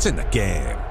What's in the game?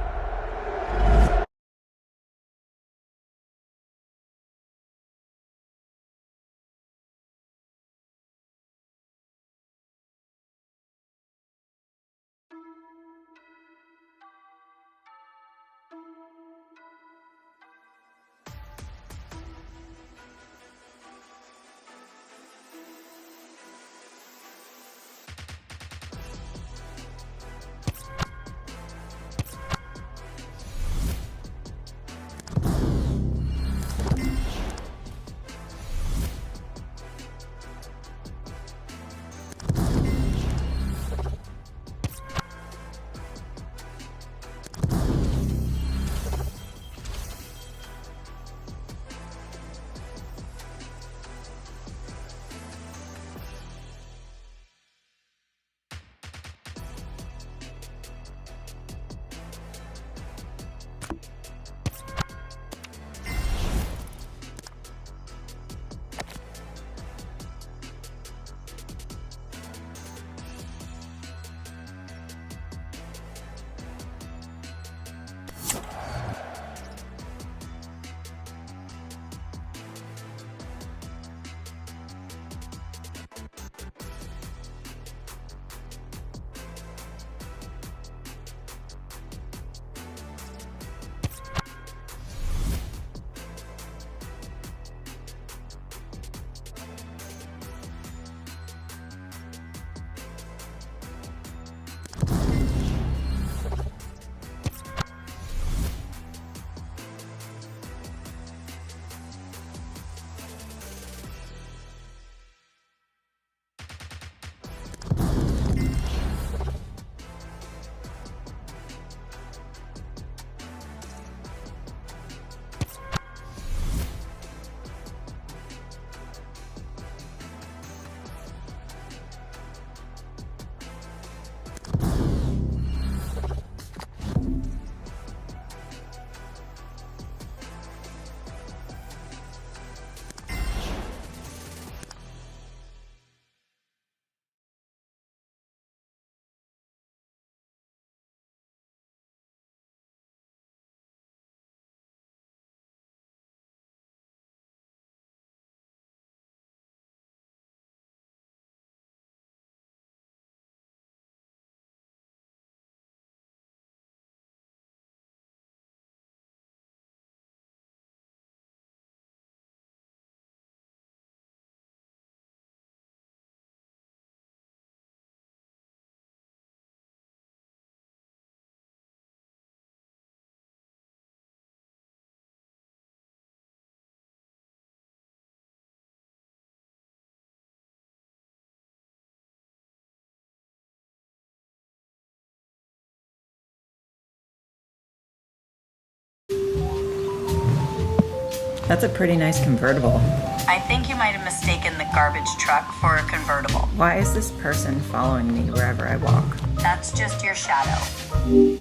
That's a pretty nice convertible. I think you might have mistaken the garbage truck for a convertible. Why is this person following me wherever I walk? That's just your shadow.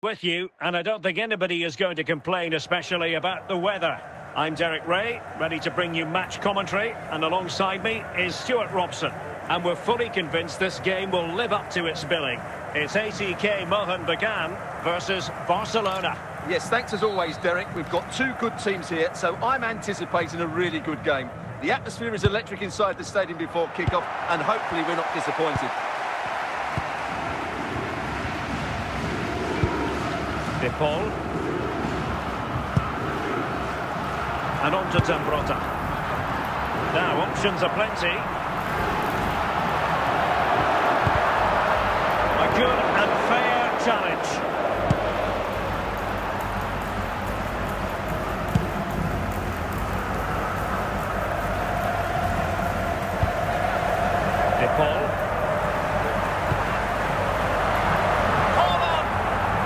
With you, and I don't think anybody is going to complain, especially about the weather. I'm Derek Ray, ready to bring you match commentary, and alongside me is Stuart Robson. And we're fully convinced this game will live up to its billing. It's ATK Mohun Bagan versus Barcelona. Yes, thanks as always, Derek. We've got two good teams here, so I'm anticipating a really good game. The atmosphere is electric inside the stadium before kick-off, and hopefully we're not disappointed. De Paul. And on to Zambrotta. Now, options are plenty. A good and fair challenge. De Paul.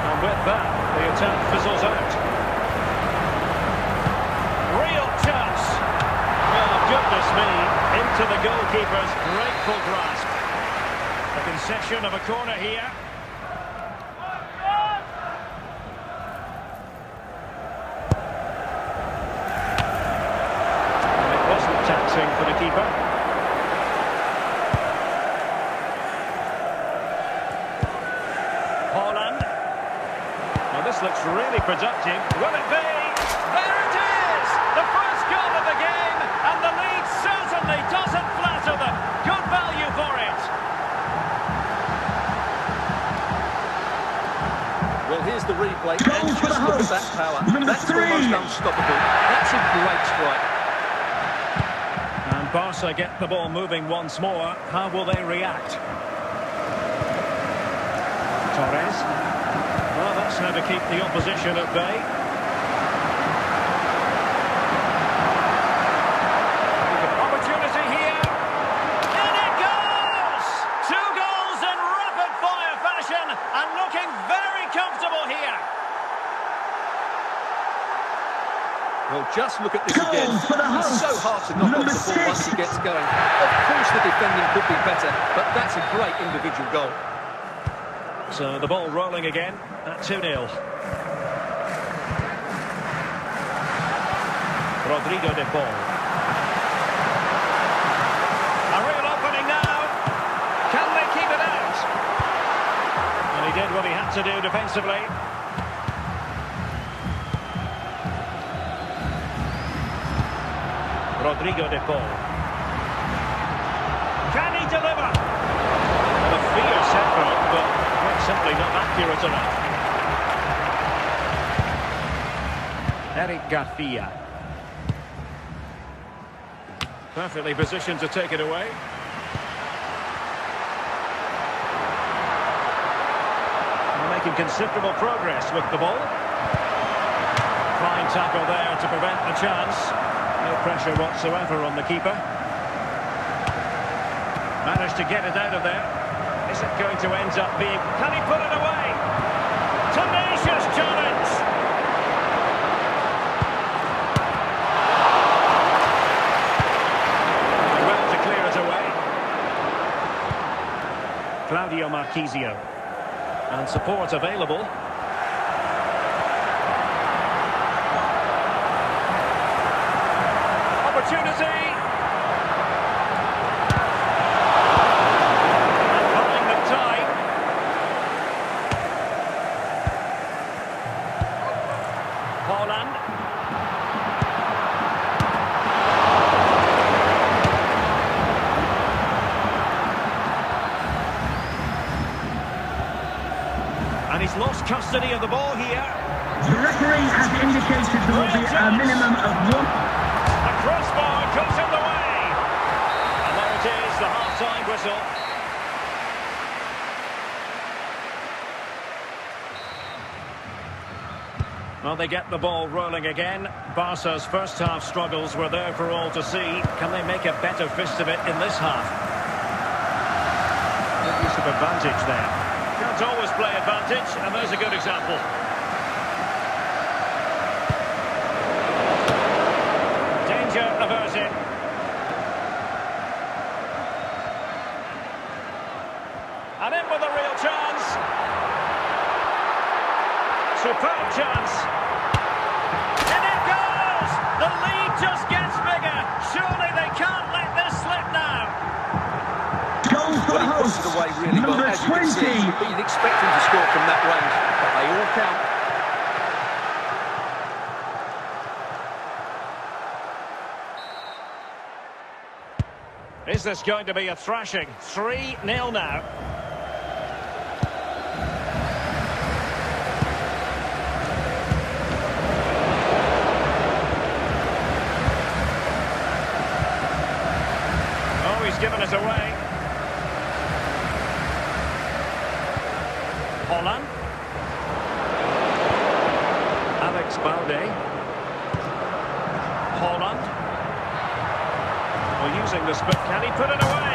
And with that, the attack fizzles out. Real chance. Oh, goodness me. Into the goalkeeper's grateful grasp. A concession of a corner here. It wasn't taxing for the keeper. Haaland. Now this looks really productive. Will it be? There it is! The first goal of the game, and the lead certainly doesn't flatter them. Good value for it. Well, here's the replay, and just look at that power. That's almost unstoppable. That's a great strike. And Barca get the ball moving once more. How will they react? Torres. Well, that's how to keep the opposition at bay. Opportunity here. And it goes! 2 goals in rapid-fire fashion, and looking very comfortable here. Well, just look at this again. It's so hard to knock off the ball once he gets going. Of course the defending could be better, but that's a great individual goal. So the ball rolling again at 2-0. Rodrigo de Paul. A real opening now. Can they keep it out? And he did what he had to do defensively. Rodrigo de Paul. Can he deliver? A fierce effort, but simply not accurate enough. Eric Garcia. Perfectly positioned to take it away. They're making considerable progress with the ball. Fine tackle there to prevent the chance. No pressure whatsoever on the keeper. Managed to get it out of there. Is it going to end up being... Can he put it away? Tenacious challenge! Well to clear it away. Claudio Marchisio. And support available. Opportunity! And he's lost custody of the ball here. The referee has indicated there will be a minimum of 1. A crossbar comes in the way. And there it is, the half-time whistle. Well, they get the ball rolling again. Barca's first half struggles were there for all to see. Can they make a better fist of it in this half? Good use of advantage there. Can't always play advantage, and there's a good example. Danger averted. And in with a real chance. Superb chance. And it goes! The lead just gets bigger. Surely they can't let this slip now. Goal for Well, the he puts hosts. it away really well, Number as you can 20. see. But you'd expect him to score from that range. But they all count. Is this going to be a thrashing? 3-0 now. Oh, he's given it away. Holland. Alex Balde. Holland. Well, using the split, can he put it away?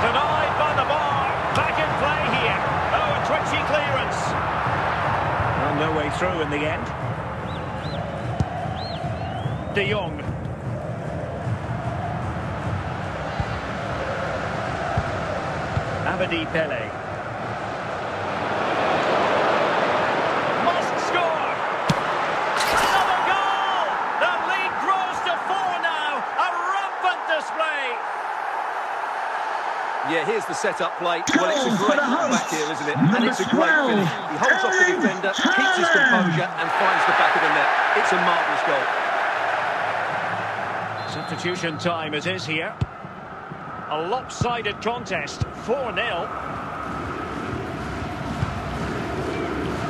Denied by the bar. Back in play here. Oh, a twitchy clearance. Well, no way through in the end. De Jong. Abedi Pele. Must score! Another goal! The lead grows to 4 now. A rampant display. Yeah, here's the set-up play. Well, it's a Goal for great the comeback hosts. here, isn't it? Number And it's a great 12, finish. He holds off the Erling defender, keeps his Haaland. composure, and finds the back of the net. It's a marvellous goal. Substitution time it is here. A lopsided contest, 4-0.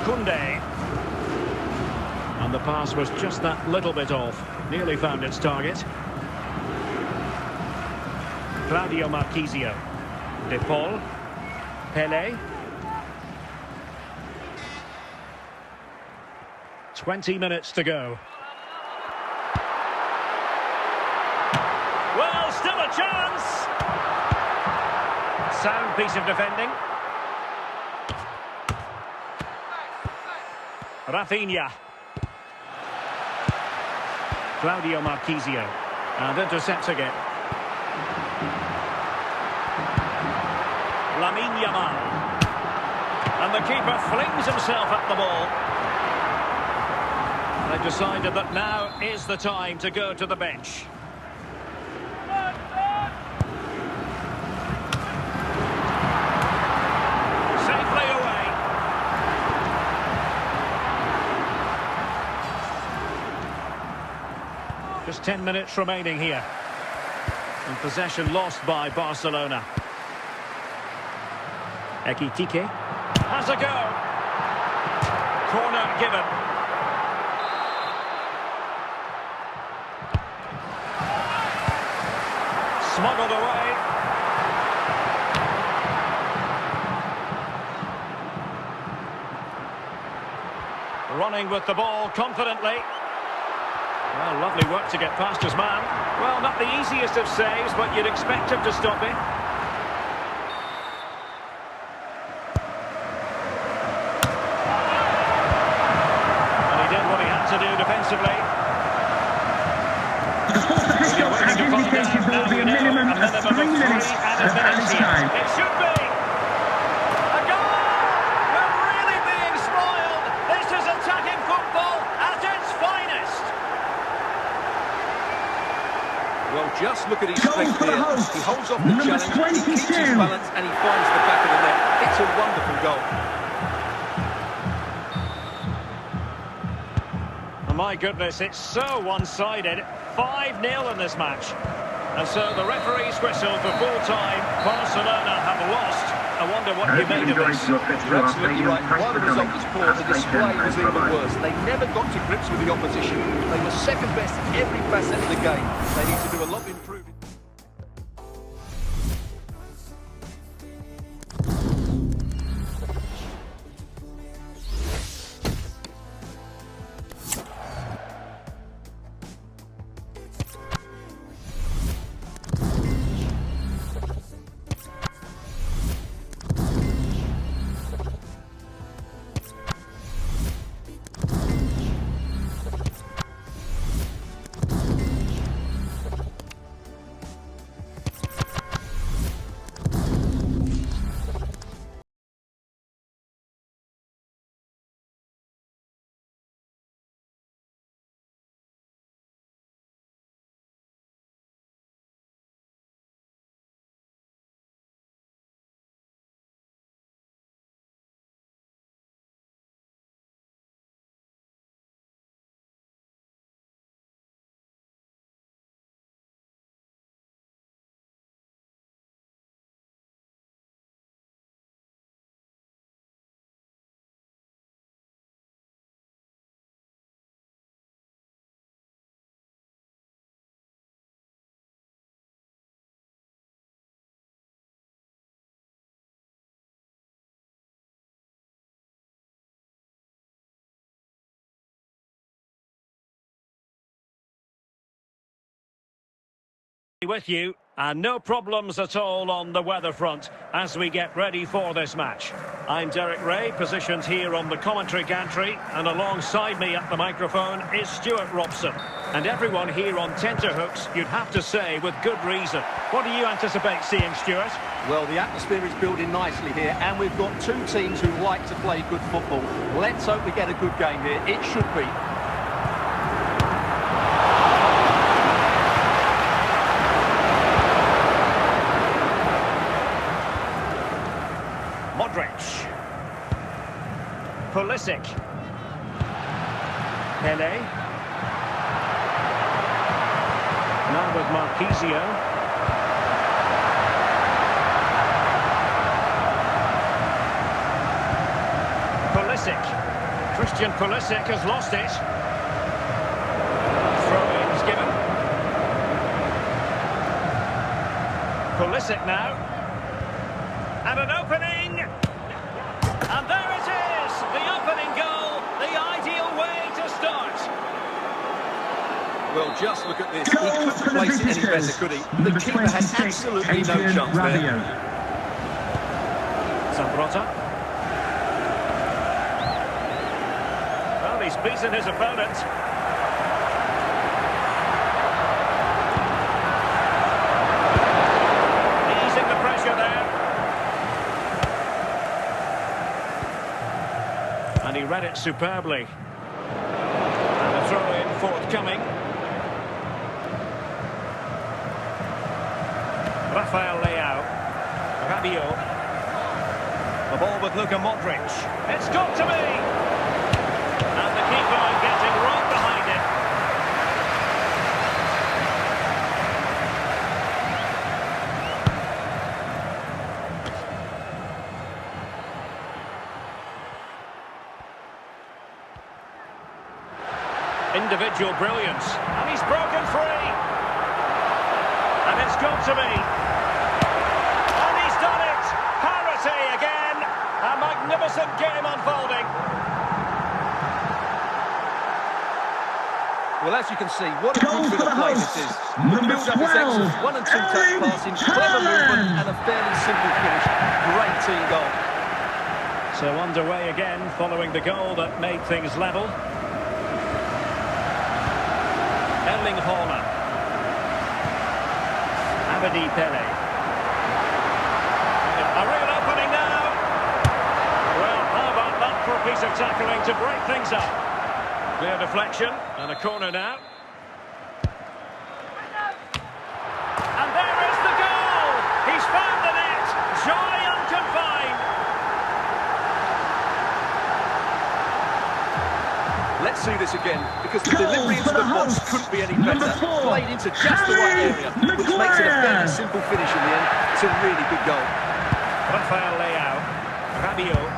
Koundé. And the pass was just that little bit off. Nearly found its target. Claudio Marchisio. De Paul. Pele. 20 minutes to go. Well, still a chance. Sound piece of defending. Rafinha. Claudio Marchisio. And intercepts again. Lamine Yamal. And the keeper flings himself at the ball. They've decided that now is the time to go to the bench. Safely away. Just 10 minutes remaining here. And possession lost by Barcelona. Ekitike has a go. Corner given. Smuggled away. Running with the ball confidently. Well, lovely work to get past his man. Well, not the easiest of saves, but you'd expect him to stop it. And he did what he had to do defensively. The fourth official has indicated there will be a minimum of 3 minutes of added time. It should be. A goal! We're really being spoiled. This is attacking football at its finest. Well, just look at his Goal strength for the here. hosts. He holds off the Number challenge, he keeps his 22. balance, and he finds the back of the net. It's a wonderful goal. Oh, my goodness, it's so one-sided. 5-0 in this match. And so the referee's whistle for full time. Barcelona have lost. I wonder what you made of this. You're absolutely right. While the result was poor, the display was even worse. They never got to grips with the opposition. They were second best in every facet of the game. They need to do a lot of improving. With you, and no problems at all on the weather front as we get ready for this match. I'm Derek Ray, positioned here on the commentary gantry, and alongside me at the microphone is Stuart Robson. And everyone here on tenterhooks, you'd have to say, with good reason. What do you anticipate seeing, Stuart? Well, the atmosphere is building nicely here, and we've got two teams who like to play good football. Let's hope we get a good game here. It should be. Modric. Pulisic. Pele. Now with Marquisio. Pulisic. Christian Pulisic has lost it. Throw-in is given. Pulisic now. And an opening, and there it is, the opening goal, the ideal way to start. Well, just look at this. He couldn't place it any better, could he? The keeper had absolutely no chance there. Zambrotta. Well, he's beaten his opponent. Easing the pressure there. And he read it superbly. And a throw-in forthcoming. Rafael Leao. Rabiot. The ball with Luka Modric. It's got to be! And the keeper getting right behind it. Individual brilliance, and he's broken free, and it's got to be, and he's done it, parity again, a magnificent game unfolding. Well, as you can see, what a good bit of play this is. The build-up is excellent, 1 and 2 touch passing, clever movement, and a fairly simple finish. Great team goal. So underway again, following the goal that made things level. Erling Haaland. Abedi Pele. A real opening now. Well, how about that for a piece of tackling to break things up? Clear deflection, and a corner now. And there is the goal! He's found the net! Joy unconfined! Let's see this again, because the delivery into the box couldn't be any better. Played into just the right area, which makes it a fairly simple finish in the end. It's a really good goal. Rafael Leao. Rabiot.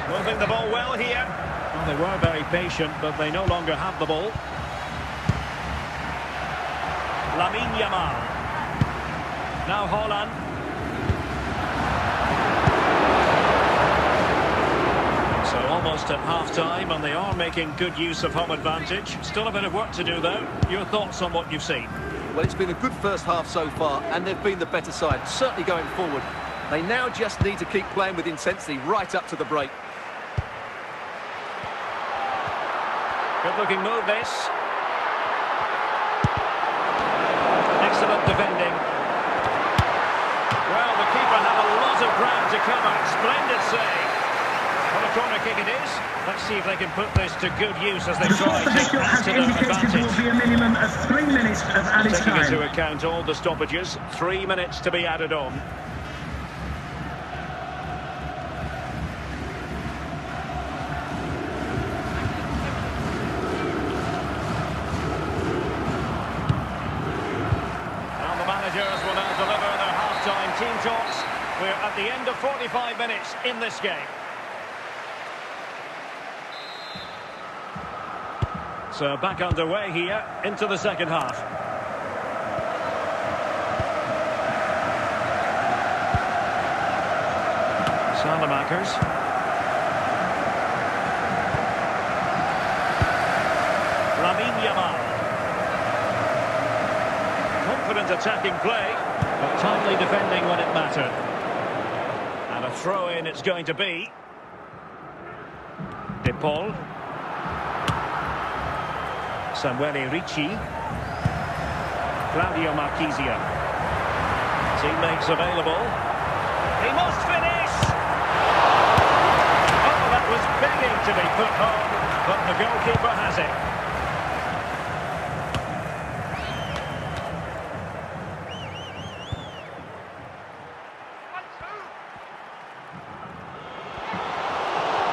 Moving the ball well here. Well, they were very patient, but they no longer have the ball. Lamine Yamal. Now Haaland. So almost at half-time, and they are making good use of home advantage. Still a bit of work to do, though. Your thoughts on what you've seen? Well, it's been a good first half so far, and they've been the better side, certainly going forward. They now just need to keep playing with intensity right up to the break. Good-looking move, this. Excellent defending. Well, the keeper had a lot of ground to cover. Splendid save. Well, a corner kick it is. Let's see if they can put this to good use as they try to add to their advantage. There will be a minimum of 3 minutes of added Taking time. into account all the stoppages, 3 minutes to be added on. And the managers will now deliver their half-time team talks. We're at the end of 45 minutes in this game. So back underway here into the second half. Salamakers. Lamine Yamal. and attacking play, but timely defending when it mattered. And a throw-in it's going to be. De Paul. Samuele Ricci. Claudio Marchisio. Teammates available. He must finish! Oh, that was begging to be put home, but the goalkeeper has it.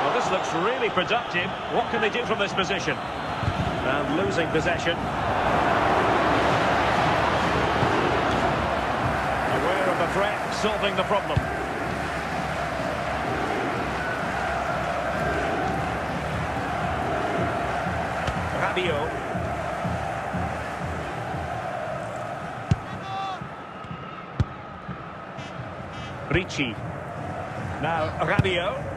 Well, this looks really productive. What can they do from this position? And losing possession. Aware of the threat, solving the problem. Rabiot. Ricci. Now Rabiot.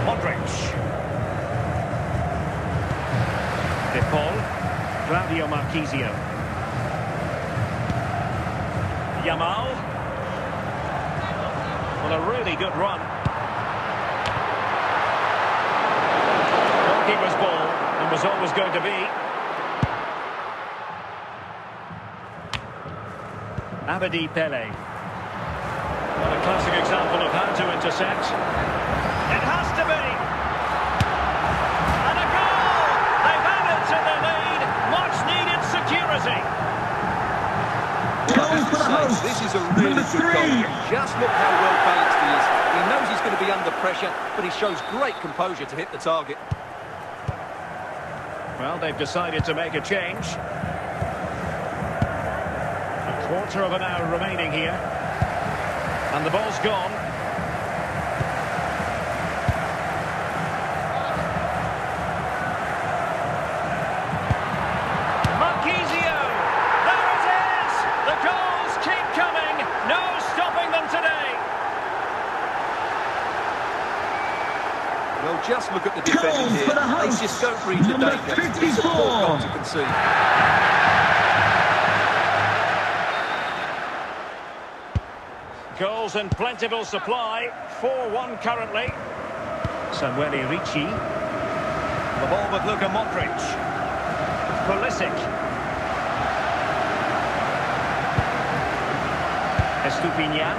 Modric. De Paul. Claudio Marchisio. Yamal. Well, a really good run. Goalkeeper's ball, and was always going to be. Abedi Pele. What a classic example of how to intercept. It has to be. And a goal! They've added to the lead. Much needed security. Well, I have to say, this is a really good goal. Just look how well balanced he is. He knows he's going to be under pressure, but he shows great composure to hit the target. Well, they've decided to make a change. A quarter of an hour remaining here. And the ball's gone. Marchisio! There it is! The goals keep coming! No stopping them today! Well, just look at the defending here. They just don't read the danger. It's a poor goal to concede. Goals in plentiful supply. 4-1 currently. Samuele Ricci. The ball with Luka Modric. Pulisic. Estupinian.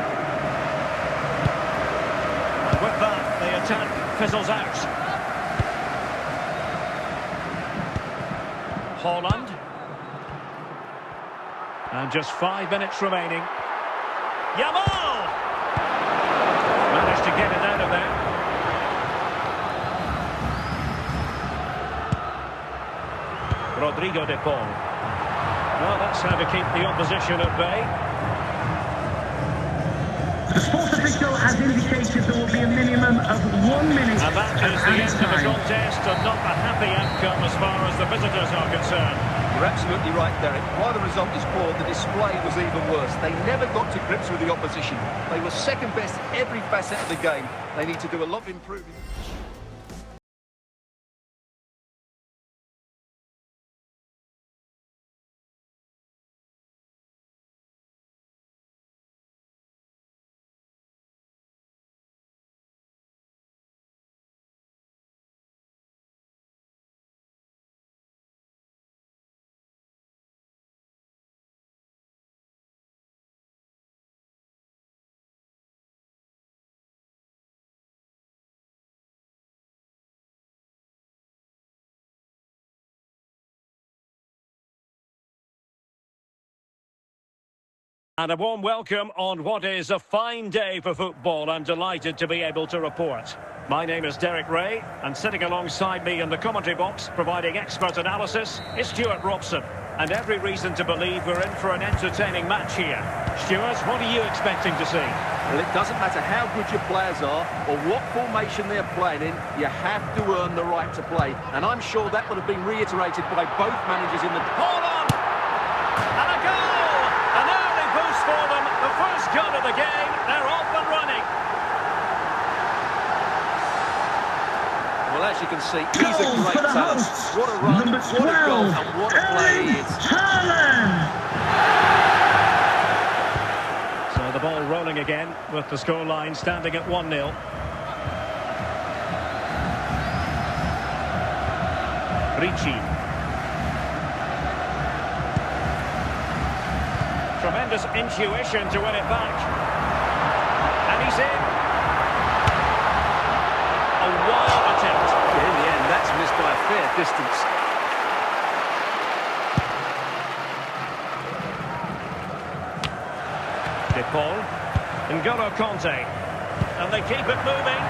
And with that, the attack fizzles out. Haaland. And just 5 minutes remaining. Yamal! Managed to get it out of there. Rodrigo de Paul. Well, that's how to keep the opposition at bay. The sports official has indicated there will be a minimum of 1 minute. And that is the end of the contest, and not a happy outcome as far as the visitors are concerned. You're absolutely right, Derek. While the result is poor, the display was even worse. They never got to grips with the opposition. They were second best in every facet of the game. They need to do a lot of improving. And a warm welcome on what is a fine day for football. I'm delighted to be able to report. My name is Derek Ray, and sitting alongside me in the commentary box, providing expert analysis, is Stuart Robson. And every reason to believe we're in for an entertaining match here. Stuart, what are you expecting to see? Well, it doesn't matter how good your players are or what formation they're playing in, you have to earn the right to play. And I'm sure that would have been reiterated by both managers in the... Hold on! And a goal! An early boost for them. The first goal of the game. They're off and running. Well, as as you can see, he's a Goal great for the talent. hosts. What a run, Number what a goal, 12, and what a play he is. Haaland. So the ball rolling again with the scoreline standing at 1-0. Ricci. Tremendous intuition to win it back. And he's in. A wild attempt. In the end, that's missed by a fair distance. De Paul. N'Golo Kanté. And they keep it moving.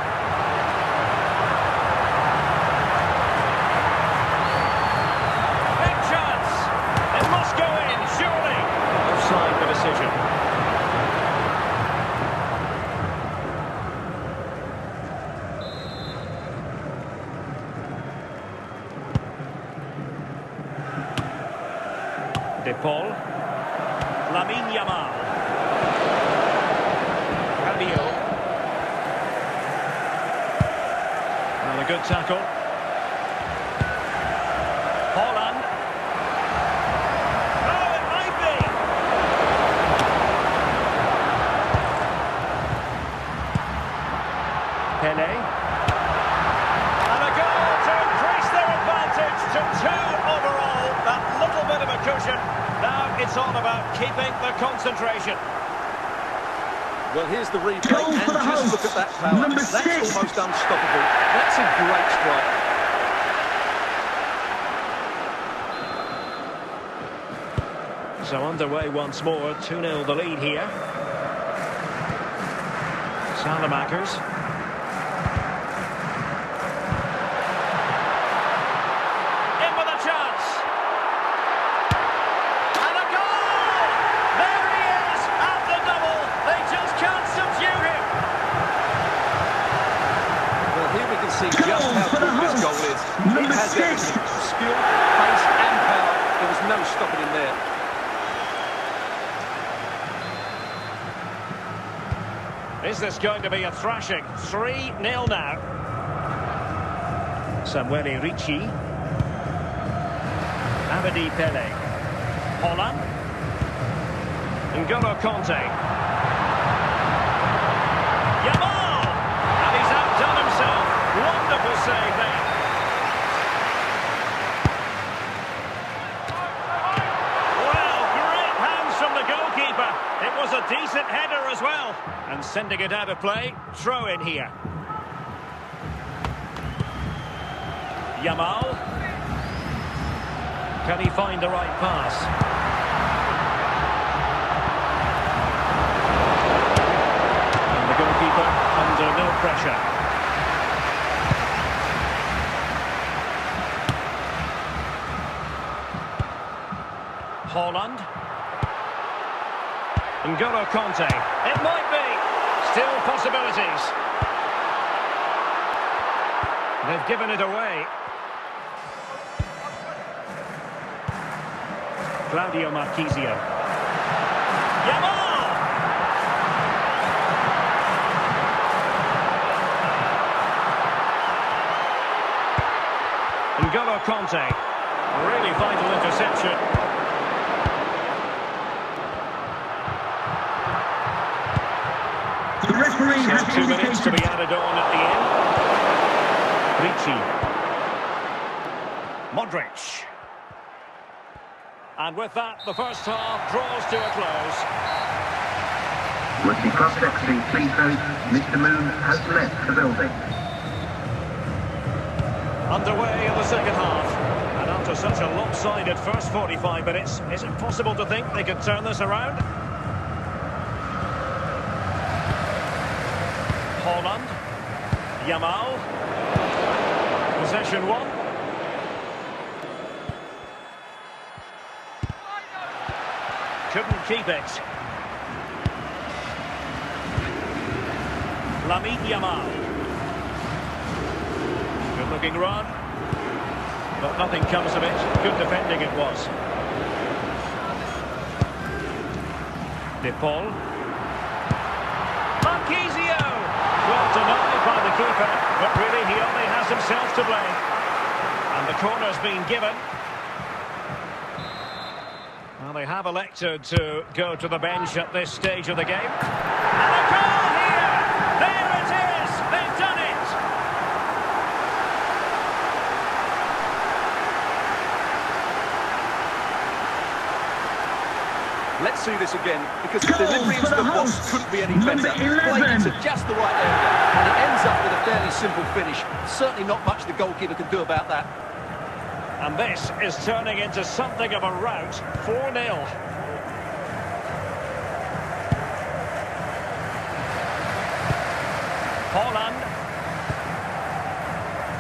Big chance. It must go in, surely. Offside the decision. De Paul. Lamine Yamal. Rabiot. And a good tackle. Haaland. Oh, it might be. Pele. And a goal to increase their advantage to 2 overall. That little bit of a cushion. Now it's all about keeping the concentration. Well, here's the replay, Goal and for the just look hosts. at that power. Number That's 6. almost unstoppable. That's a great strike. So underway once more, 2-0 the lead here. Salamakers. In with a chance. And a goal! There he is at the double. They just can't subdue him. Well, here we can see Goal just how for the good this hosts. goal is. Number It has 6. everything. Skill, pace and power. There was no stopping him there. Is this going to be a thrashing? 3-0 now. Samuel Ricci. Abedi Pele. Haaland. N'Golo Kanté. Yamal! And he's outdone himself. Wonderful save there. Well, great hands from the goalkeeper. It was a decent header as well. And sending it out of play, throw in here. Yamal. Can he find the right pass? And the goalkeeper under no pressure. Haaland. N'Golo Kanté. It might be. Still possibilities. They've given it away. Claudio Marchisio. Yamal! N'Golo Kanté. Really vital interception. The referee has 2 minutes to be indicated. added on at the end. Ricci. Modric. And with that, the first half draws to a close. Would the cross-secretary please note Mr. Moon has left the building. Underway in the second half. And after such a lopsided first 45 minutes, is it possible to think they could turn this around? Haaland. Yamal. Possession 1. Couldn't keep it. Lamine Yamal. Good looking run. But nothing comes of it. Good defending it was. De Paul. Marchisio. Well denied by the keeper, but really he only has himself to blame. corner's been given. Well, they have elected to go to the bench at this stage of the game. And a goal here! There it is! They've done it! Let's see this again, because the delivery into the box couldn't be any better. Number 11. Played into just the right area, and it ends up with a fairly simple finish. Certainly not much the goalkeeper can do about that. And this is turning into something of a rout. 4-0. Holland.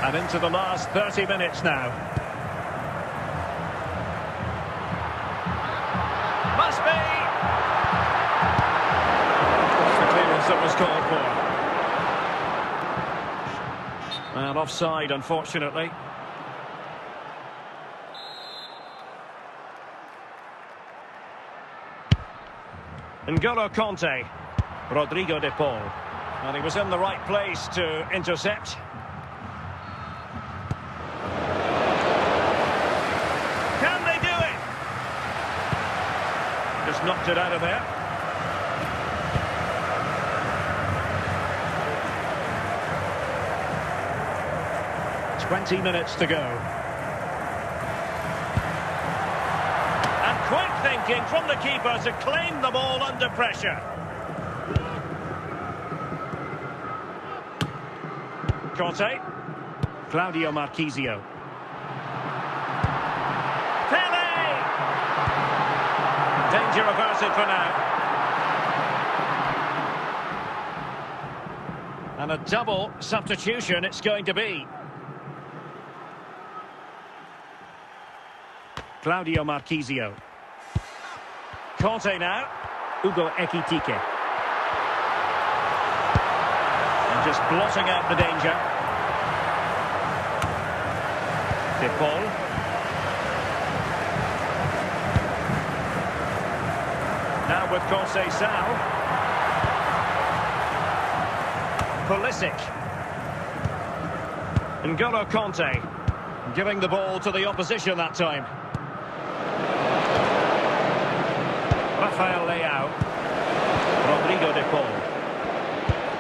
And into the last 30 minutes now. Must be! That's the clearance that was called for. And offside, unfortunately. N'Golo Kanté, Rodrigo de Paul. And he was in the right place to intercept. Can they do it? Just knocked it out of there. "20 minutes to go. And quick thinking from the keeper to claim the ball under pressure. Kanté. Claudio Marchisio. Pele! Danger averted for now. And a double substitution it's going to be. Claudio Marchisio. Kanté now. Hugo Ekitike. And just blotting out the danger. De Paul. Now with Conceição. Pulisic. N'Golo Kanté. Giving the ball to the opposition that time. Rafael Leao. Rodrigo de Paul.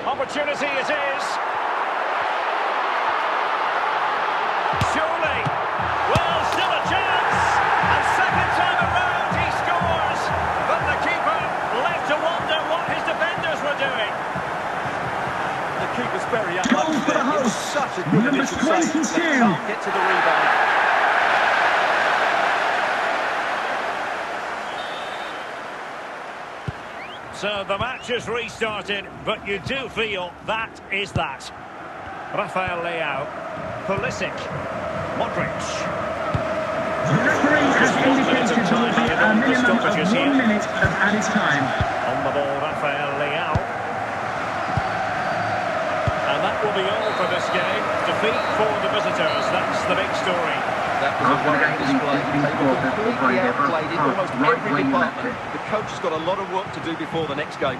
Opportunity it is. Surely. Well, still a chance. And second time around he scores. But the keeper left to wonder what his defenders were doing. The keeper's very unlucky there. It was such a good Number initial save. 22. They can't get to the rebound. So the match is restarted, but you do feel that is that. Rafael Leao. Pulisic. Modric. The referee has indicated there will be a minimum of 1 minute of added time. On the ball, Rafael Leao. And that will be all for this game. Defeat for the visitors, that's the big story. That was a worrying display. They were completely outplayed in almost every department. The coach has got a lot of work to do before the next game.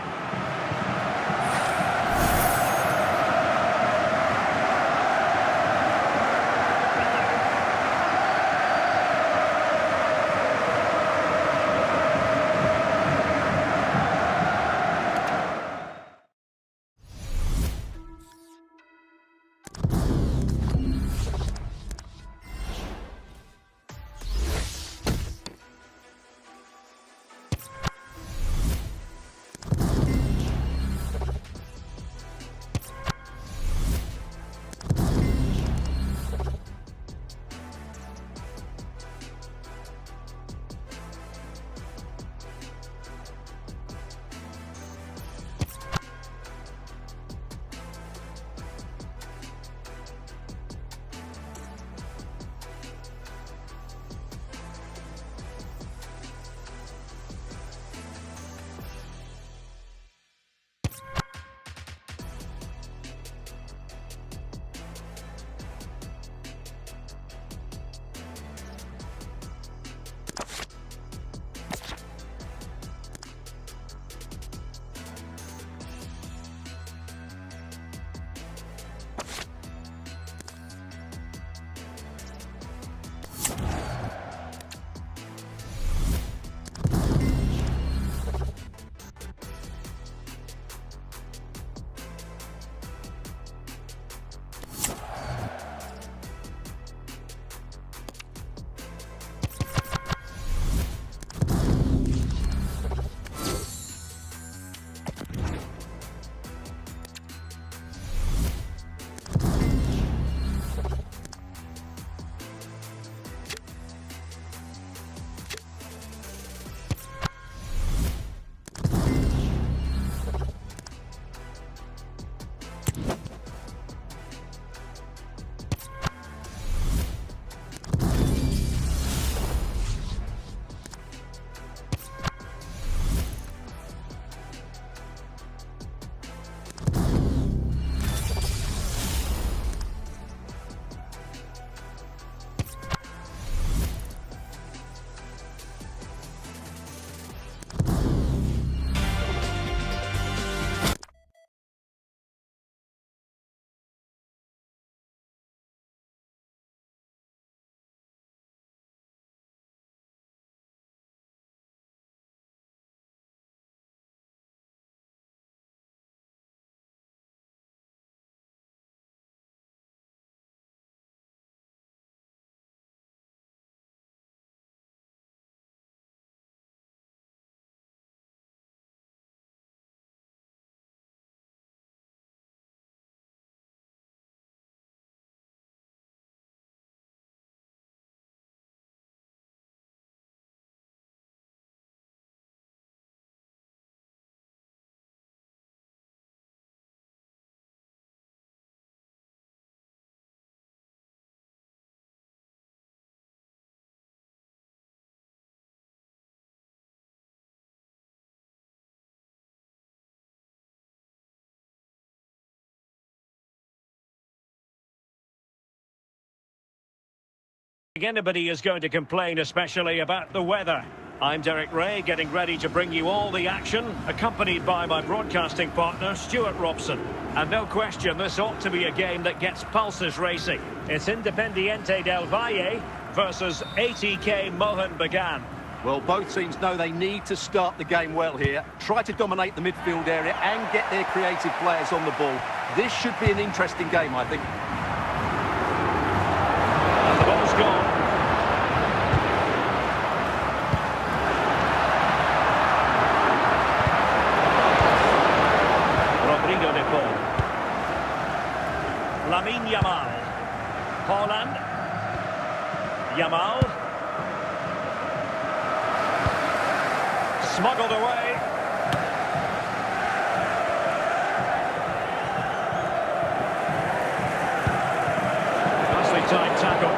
Anybody is going to complain especially about the weather. I'm Derek Ray, getting ready to bring you all the action, accompanied by my broadcasting partner, Stuart Robson. And no question, this ought to be a game that gets pulses racing. It's Independiente del Valle versus ATK Mohun Bagan. Well, both teams know they need to start the game well here. Try to dominate the midfield area and get their creative players on the ball. This should be an interesting game, I think. And the ball's gone. Rodrigo de Paul. Lamine Yamal. Haaland. Yamal. Smuggled away. Nicely timed tackle.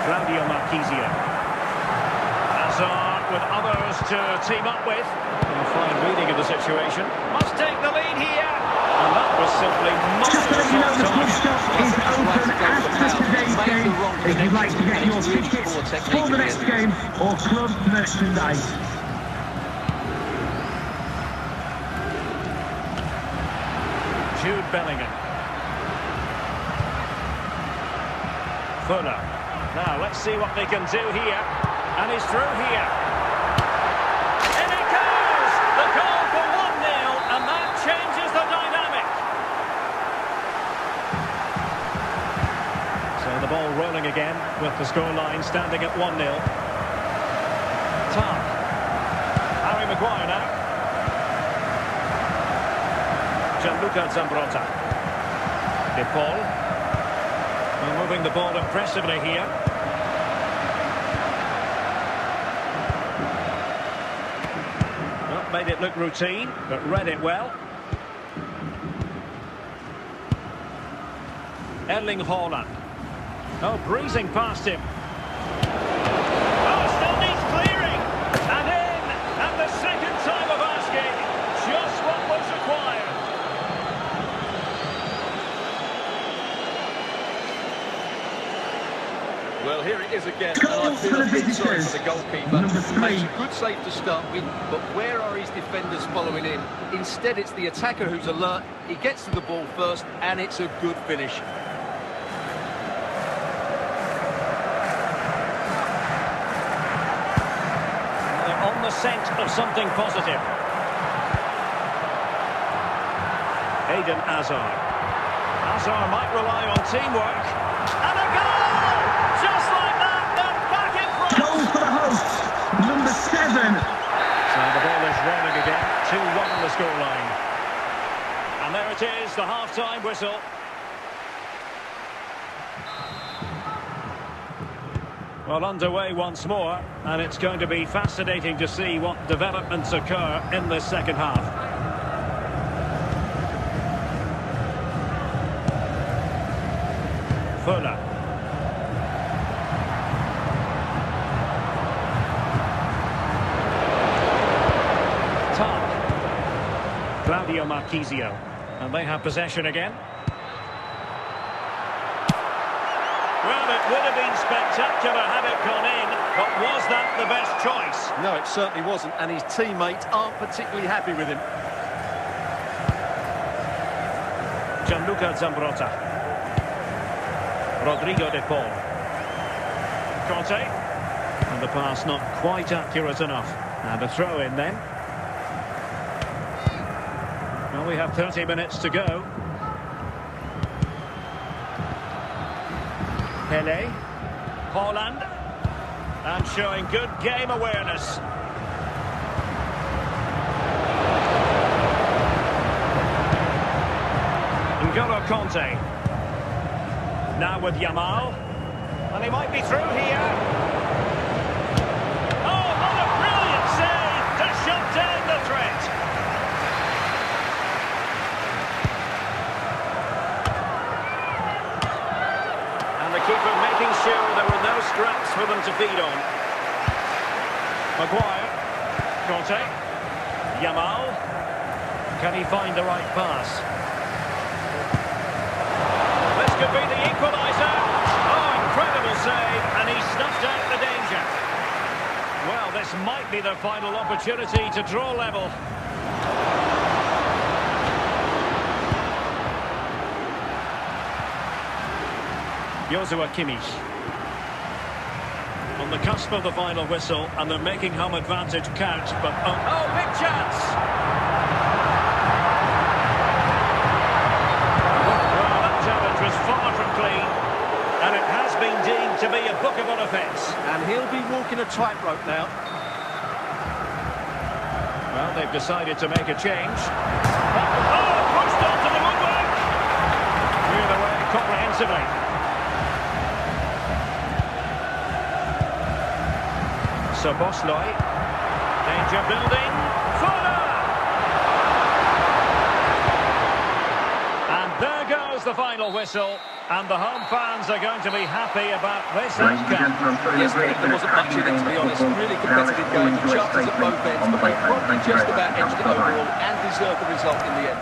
Claudio Marquisio. Hazard with others to team up with. A fine reading of the situation. Must take the lead here. And that was simply Just to let you know, the club monstrous shop is open after today's game. If you'd like to get your tickets for the next game or club merchandise. Jude Bellingham. Fuller. Now, let's see what they can do here. And he's through here. In it goes! The goal for 1-0, and that changes the dynamic. So the ball rolling again, with the scoreline standing at 1-0. Tam. Harry Maguire now. Gianluca Zambrotta. De Paul. Well, moving the ball impressively here. Well, made it look routine, but read it well. Erling Haaland. Oh, breezing past him. Oh, still needs clearing. And in, at the second time of asking, just what was required. Well, here it is again, and Goal I feel for the a bit sorry visitors. for the goalkeeper. Number He makes 3. a good save to start with, but where are his defenders following in? Instead, it's the attacker who's alert. He gets to the ball first, and it's a good finish. They're on the scent of something positive. Eden Hazard. Hazard might rely on teamwork. And a goal! Just like that, they're back in front! Goal for the hosts, number 7. So the ball is rolling again. 2-1 the scoreline. And there it is, the half-time whistle. Well, underway once more, and it's going to be fascinating to see what developments occur in this second half. Fuller. Tam. Claudio Marquisio. And they have possession again. Well, it would have been spectacular had it gone in, but was that the best choice? No, it certainly wasn't, and his teammates aren't particularly happy with him. Gianluca Zambrotta. Rodrigo de Paul. Conte. And the pass not quite accurate enough. And a throw in then. Well, we have 30 minutes to go. Pele. Haaland. And showing good game awareness. N'Golo Conte. Now with Yamal. And he might be through here. Oh, what a brilliant save to shut down the threat. And the keeper making sure there were no scraps for them to feed on. Maguire. Conte. Yamal. Can he find the right pass? could be the equaliser. Oh, incredible save, and he snuffed out the danger. Well, this might be the final opportunity to draw level. Joshua Kimmich. On the cusp of the final whistle, and they're making home advantage count, but... Oh, big chance! Well, that challenge was far from clean, and it has been deemed to be a bookable offence. And he'll be walking a tightrope now. Well, they've decided to make a change. Oh, pushed onto the woodwork! Cleared away comprehensively. Szoboszlai, danger building, Fodor! And there goes the final whistle, and the home fans are going to be happy about this outcome. Yes, there wasn't much in it, to be honest. Really competitive game, chances at both ends, but they probably just about edged it overall and deserved the result in the end.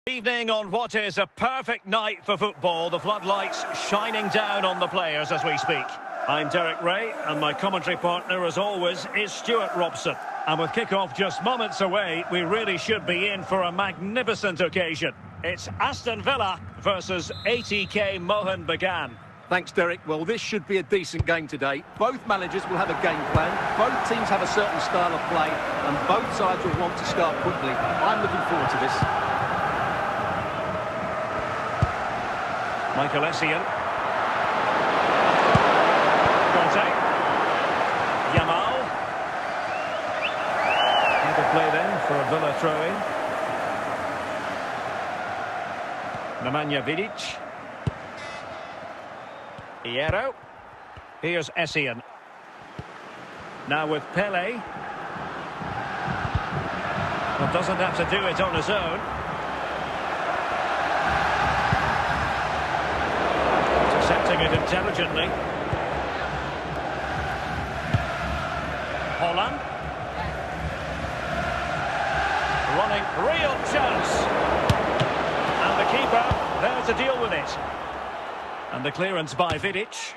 Evening on what is a perfect night for football, the floodlights shining down on the players as we speak. I'm Derek Ray, and my commentary partner, as always, is Stuart Robson. And with kick-off just moments away, we really should be in for a magnificent occasion. It's Aston Villa versus ATK Mohun Bagan. Thanks, Derek. Well, this should be a decent game today. Both managers will have a game plan. Both teams have a certain style of play, and both sides will want to start quickly. I'm looking forward to this. Michael Essien. Conte. Yamal. Had a play then for a Villa throw-in. Nemanja Vidic. Hierro. Here's Essien. Now with Pele. Well, doesn't have to do it on his own. Intercepting it intelligently. Holland. Running, real chance. And the keeper there to deal with it. And the clearance by Vidic.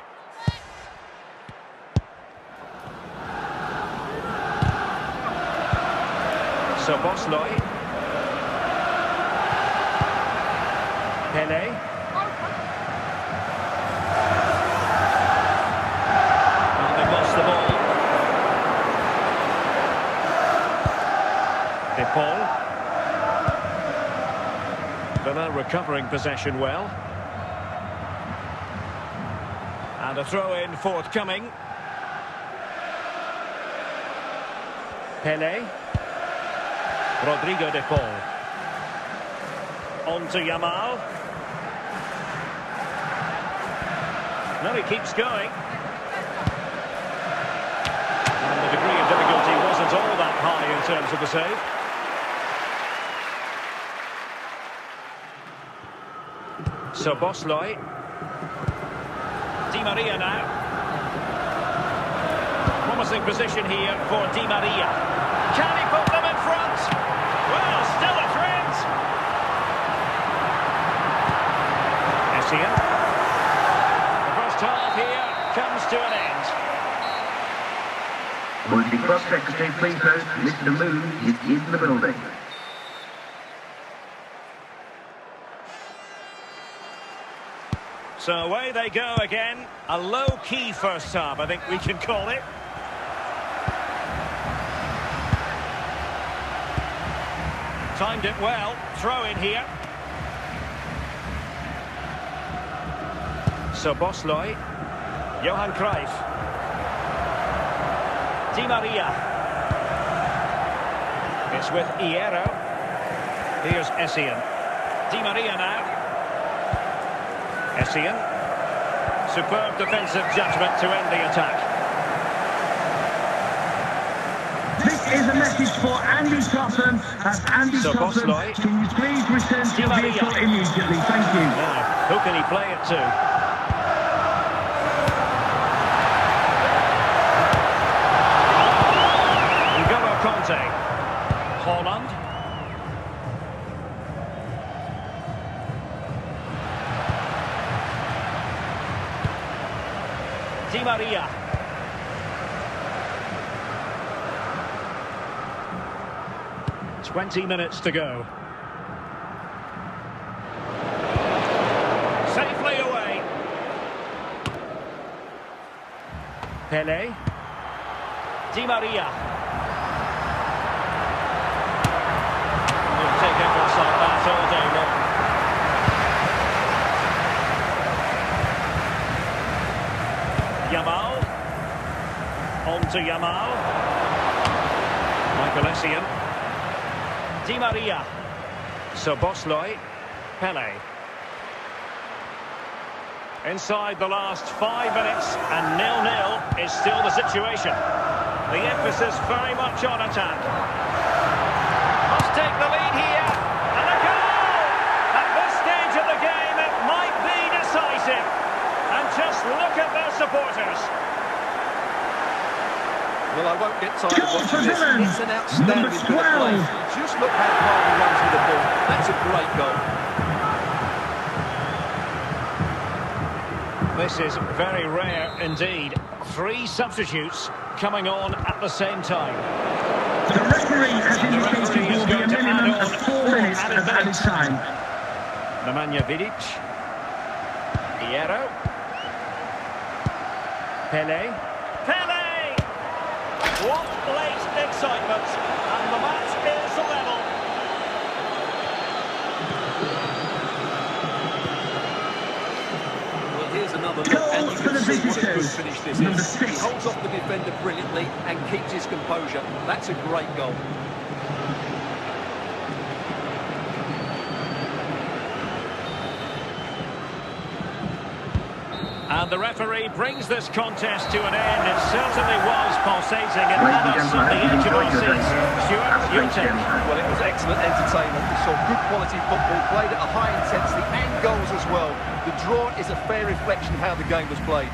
Szoboszlai. Pele. And they've lost the ball. De Paul. Villa recovering possession well. And a throw-in forthcoming. Pele. Rodrigo De Paul. On to Yamal. No, he keeps going. And the degree of difficulty wasn't all that high in terms of the save. Szoboszlai. Di Maria now. Promising position here for Di Maria. Can he put them in front? Well, still a threat. Essien. The first half here comes to an end. Would the club secretary please note Mr. Moon is in the building. So away they go again. A low-key first half, I think we can call it. Timed it well. Throw in here. Szoboszlai. Johan Cruyff. Di Maria. It's with Hierro. Here's Essien. Di Maria now. Essien. Superb defensive judgment to end the attack. This is a message for Andy Topham. That's Andy Topham. Can you please return to your vehicle immediately? Thank you. Now, who can he play it to? N'Golo Conte. Holland. Di Maria. "20 minutes to go. Safely away. Pele. Di Maria. We'll take efforts like that all day long. Yamal. On to Yamal. Michael Essien. Di Maria. Szoboszlai. Pele. Inside the last 5 minutes, and 0-0 is still the situation. The emphasis very much on attack. Must take the lead here. And a goal! At this stage of the game, it might be decisive. And just look at their supporters. Well, I won't get tired of watching this. It's an outstanding bit of play. Just look how far he runs with the ball. That's a great goal. This is very rare indeed. 3 substitutes coming on at the same time. The referee has indicated there will be a minimum of 4 minutes of added time. Nemanja Vidic. Hierro. Pele. Pele! What late excitement. And the match is level. Well, here's another look, and you For the can see what a good visitors, finish this number is. 6. He holds off the defender brilliantly and keeps his composure. That's a great goal. And the referee brings this contest to an end. It certainly was pulsating and Ladies had and us on the gentlemen, edge of enjoy our your seats. day. Stuart, Have a your great take. day. Well, it was excellent entertainment. We saw good quality football played at a high intensity and goals as well. The draw is a fair reflection of how the game was played.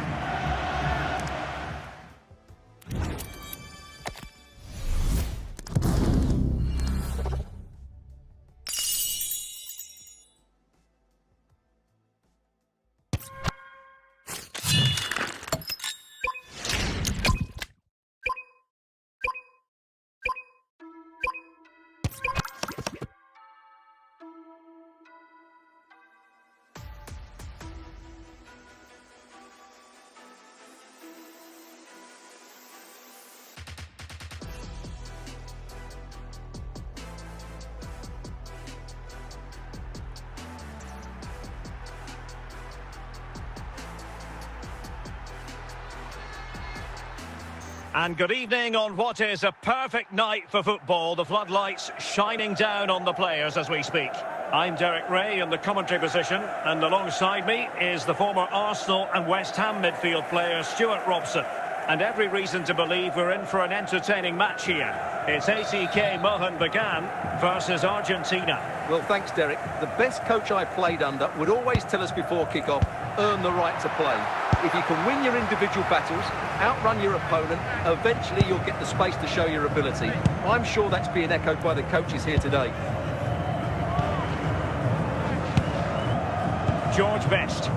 And good evening on what is a perfect night for football. The floodlights shining down on the players as we speak. I'm Derek Ray in the commentary position, and alongside me is the former Arsenal and West Ham midfield player Stuart Robson. And every reason to believe we're in for an entertaining match here. It's ATK Mohun Bagan versus Argentina. Well, thanks, Derek. The best coach I played under would always tell us before kick-off, earn the right to play. If you can win your individual battles, outrun your opponent, eventually you'll get the space to show your ability. I'm sure that's being echoed by the coaches here today. George Best.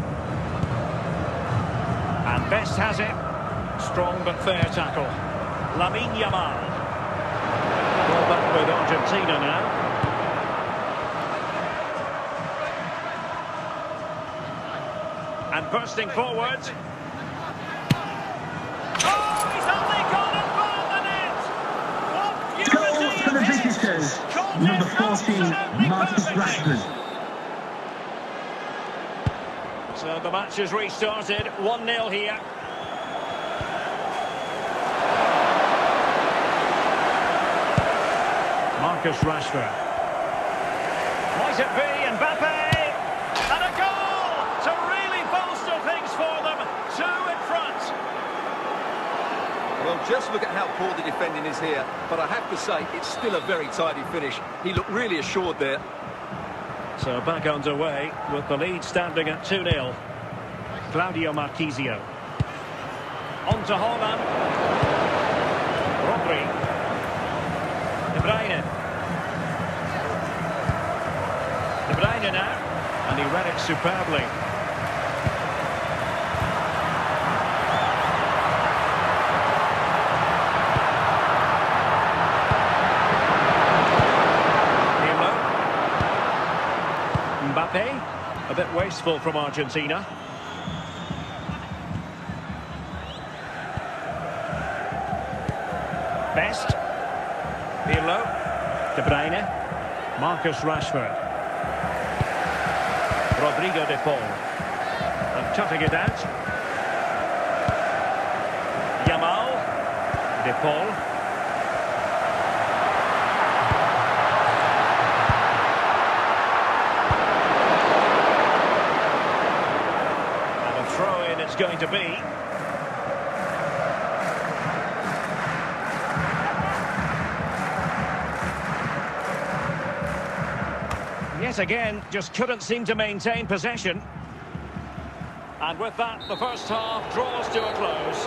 And Best has it. Strong but fair tackle. Lamine Yamal. Ball back with Argentina now. And bursting forward. Oh, he's only gone and found the net! What Goal purity for the it is! visitors, Caught number it 14, absolutely Marcus perfectly. Rashford. So the match has restarted. 1-0 here. Marcus Rashford. Might it be Mbappe? And a goal to really bolster things for them. 2 in front. Well, just look at how poor the defending is here. But I have to say, it's still a very tidy finish. He looked really assured there. So back underway with the lead standing at 2-0. Claudio Marchisio. On to Haaland. Rodri. De Bruyne. De Bruyne now. And he read it superbly. Pirlo. Mbappe. A bit wasteful from Argentina. Best. Pirlo. De Bruyne. Marcus Rashford. Rodrigo de Paul. And toughing it out. Yamal. De Paul. And a throw-in it's going to be. Yet again, just couldn't seem to maintain possession. And with that, the first half draws to a close.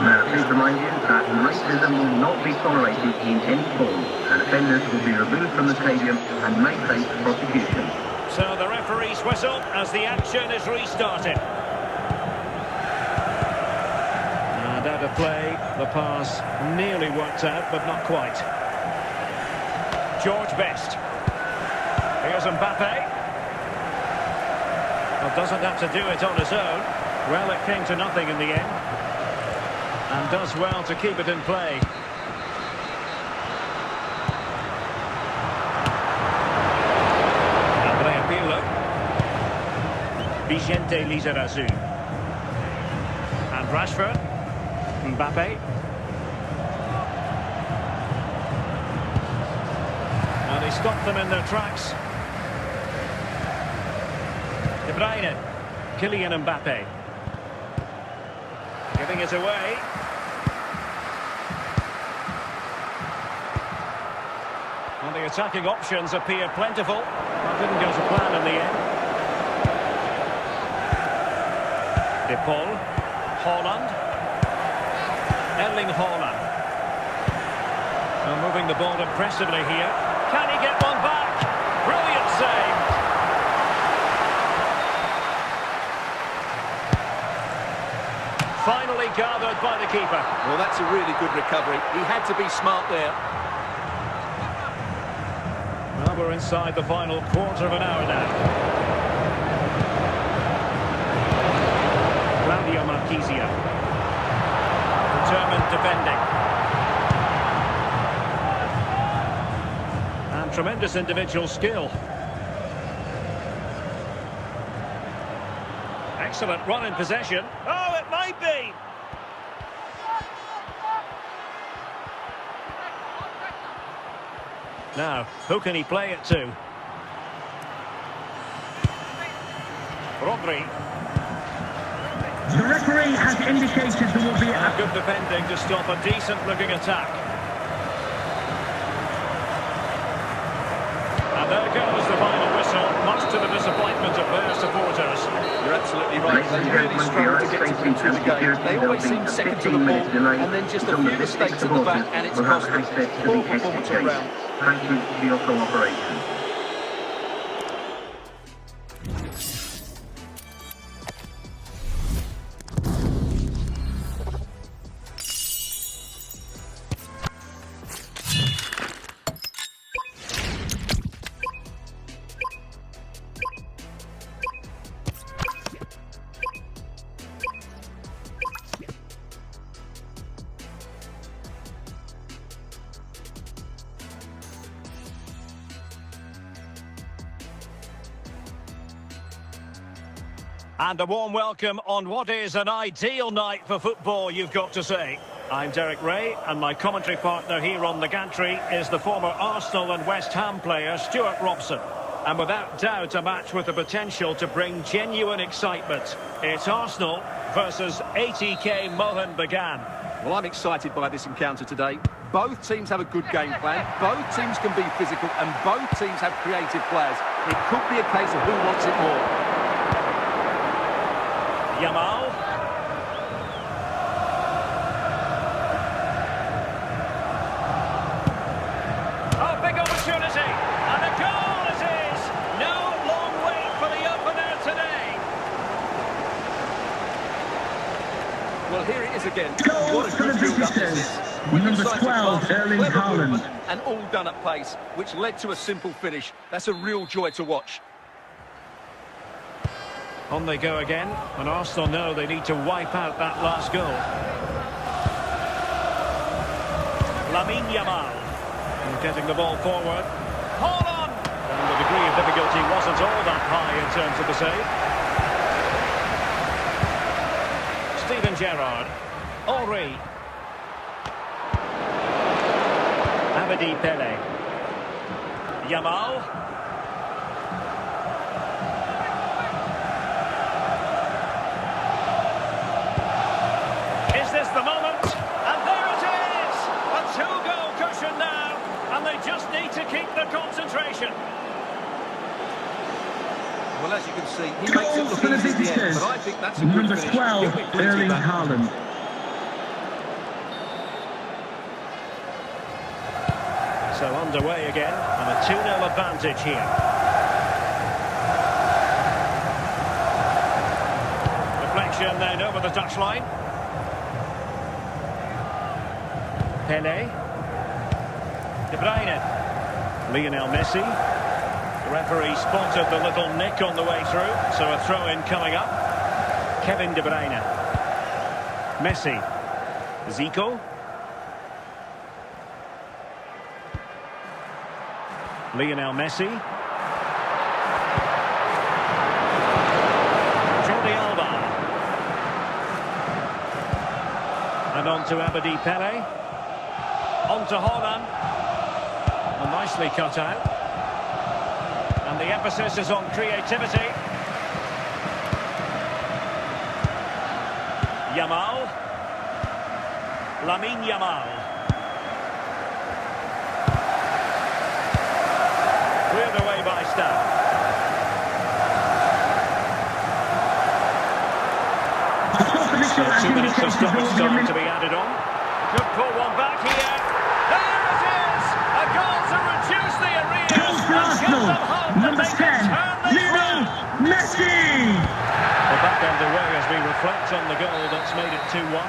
May I please remind you that racism will not be tolerated in any form, and offenders will be removed from the stadium and may face prosecution. So the referee's whistle as the action is restarted. And out of play, the pass nearly worked out, but not quite. George Best. Here's Mbappe. Well, doesn't have to do it on his own. Well, it came to nothing in the end. And does well to keep it in play. Andrea Pirlo. Vicente Lizarazu. And Rashford. Mbappe. And he stopped them in their tracks. De Bruyne. Kylian Mbappe. Giving it away. And the attacking options appear plentiful. That didn't go to plan in the end. De Paul. Haaland. Erling Haaland. Well, moving the ball impressively here. Can he get one back? Brilliant save. Finally gathered by the keeper. Well, that's a really good recovery. He had to be smart there. Well, we're inside the final quarter of an hour now. Claudio Marquisio. Determined defending. And tremendous individual skill. Excellent run in possession. Oh, it might be! Now, who can he play it to? Rodri. The referee has indicated there will be a... Good defending to stop a decent-looking attack. And there goes the final whistle, much to the disappointment of their supporters. You're absolutely right. They really struggle to get to the end of the game. They always seem second to the ball, and then just a few mistakes at the back, and it's cost them. Poor performance all round. Thank you for your cooperation. And a warm welcome on what is an ideal night for football, you've got to say. I'm Derek Ray, and my commentary partner here on the gantry is the former Arsenal and West Ham player Stuart Robson. And without doubt, a match with the potential to bring genuine excitement. It's Arsenal versus ATK Mohun Bagan. Well, I'm excited by this encounter today. Both teams have a good game plan, both teams can be physical, and both teams have creative players. It could be a case of who wants it more. Yamal. Oh, big opportunity. And a goal it is. No long wait for the opener today. Well, here it is again. Goal What a for the good build-up this visitors. is. With Number incisive 12, passing, Erling clever Haaland. movement, and all done at pace, which led to a simple finish. That's a real joy to watch. On they go again, and Arsenal know they need to wipe out that last goal. Lamine Yamal. Getting the ball forward. Hold on! And the degree of difficulty wasn't all that high in terms of the save. Steven Gerrard. Henry. Abedi Pele. Yamal. Is this the moment? And there it is! A two-goal cushion now, and they just need to keep the concentration. Well, as you can see, he makes it Goal look for the easy at the end, visitors. but I think that's a good Number finish. 12, He'll be pleased with Erling that. Haaland. So underway again, and a 2-0 advantage here. Deflection then over the touchline. Pele. De Bruyne. Lionel Messi. The referee spotted the little nick on the way through, so a throw-in coming up. Kevin De Bruyne. Messi. Zico. Lionel Messi. Jordi Alba. And on to Abedi Pele. On to Haaland. And nicely cut out. And the emphasis is on creativity. Yamal. Lamine Yamal. Cleared away by Stam. Still 2 minutes of stoppage time to be added on. Could pull one back here. There it is! A goal to reduce the arrears. Goal for Arsenal. Number 10, Lionel Messi. We're back underway as we reflect on the goal that's made it 2-1.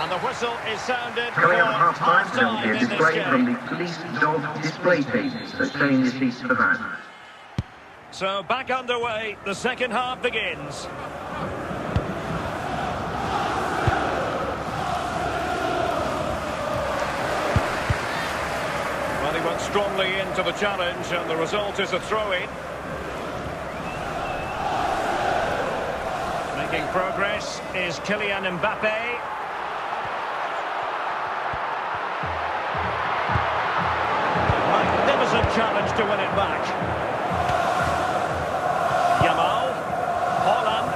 And the whistle is sounded for Carry on half-time half-time and in be this displayed from game. the police dog display team, so change your seats for that. So back underway, the second half begins. Well, he went strongly into the challenge, and the result is a throw-in. Making progress is Kylian Mbappe. Magnificent challenge to win it back. Yamal. Haaland.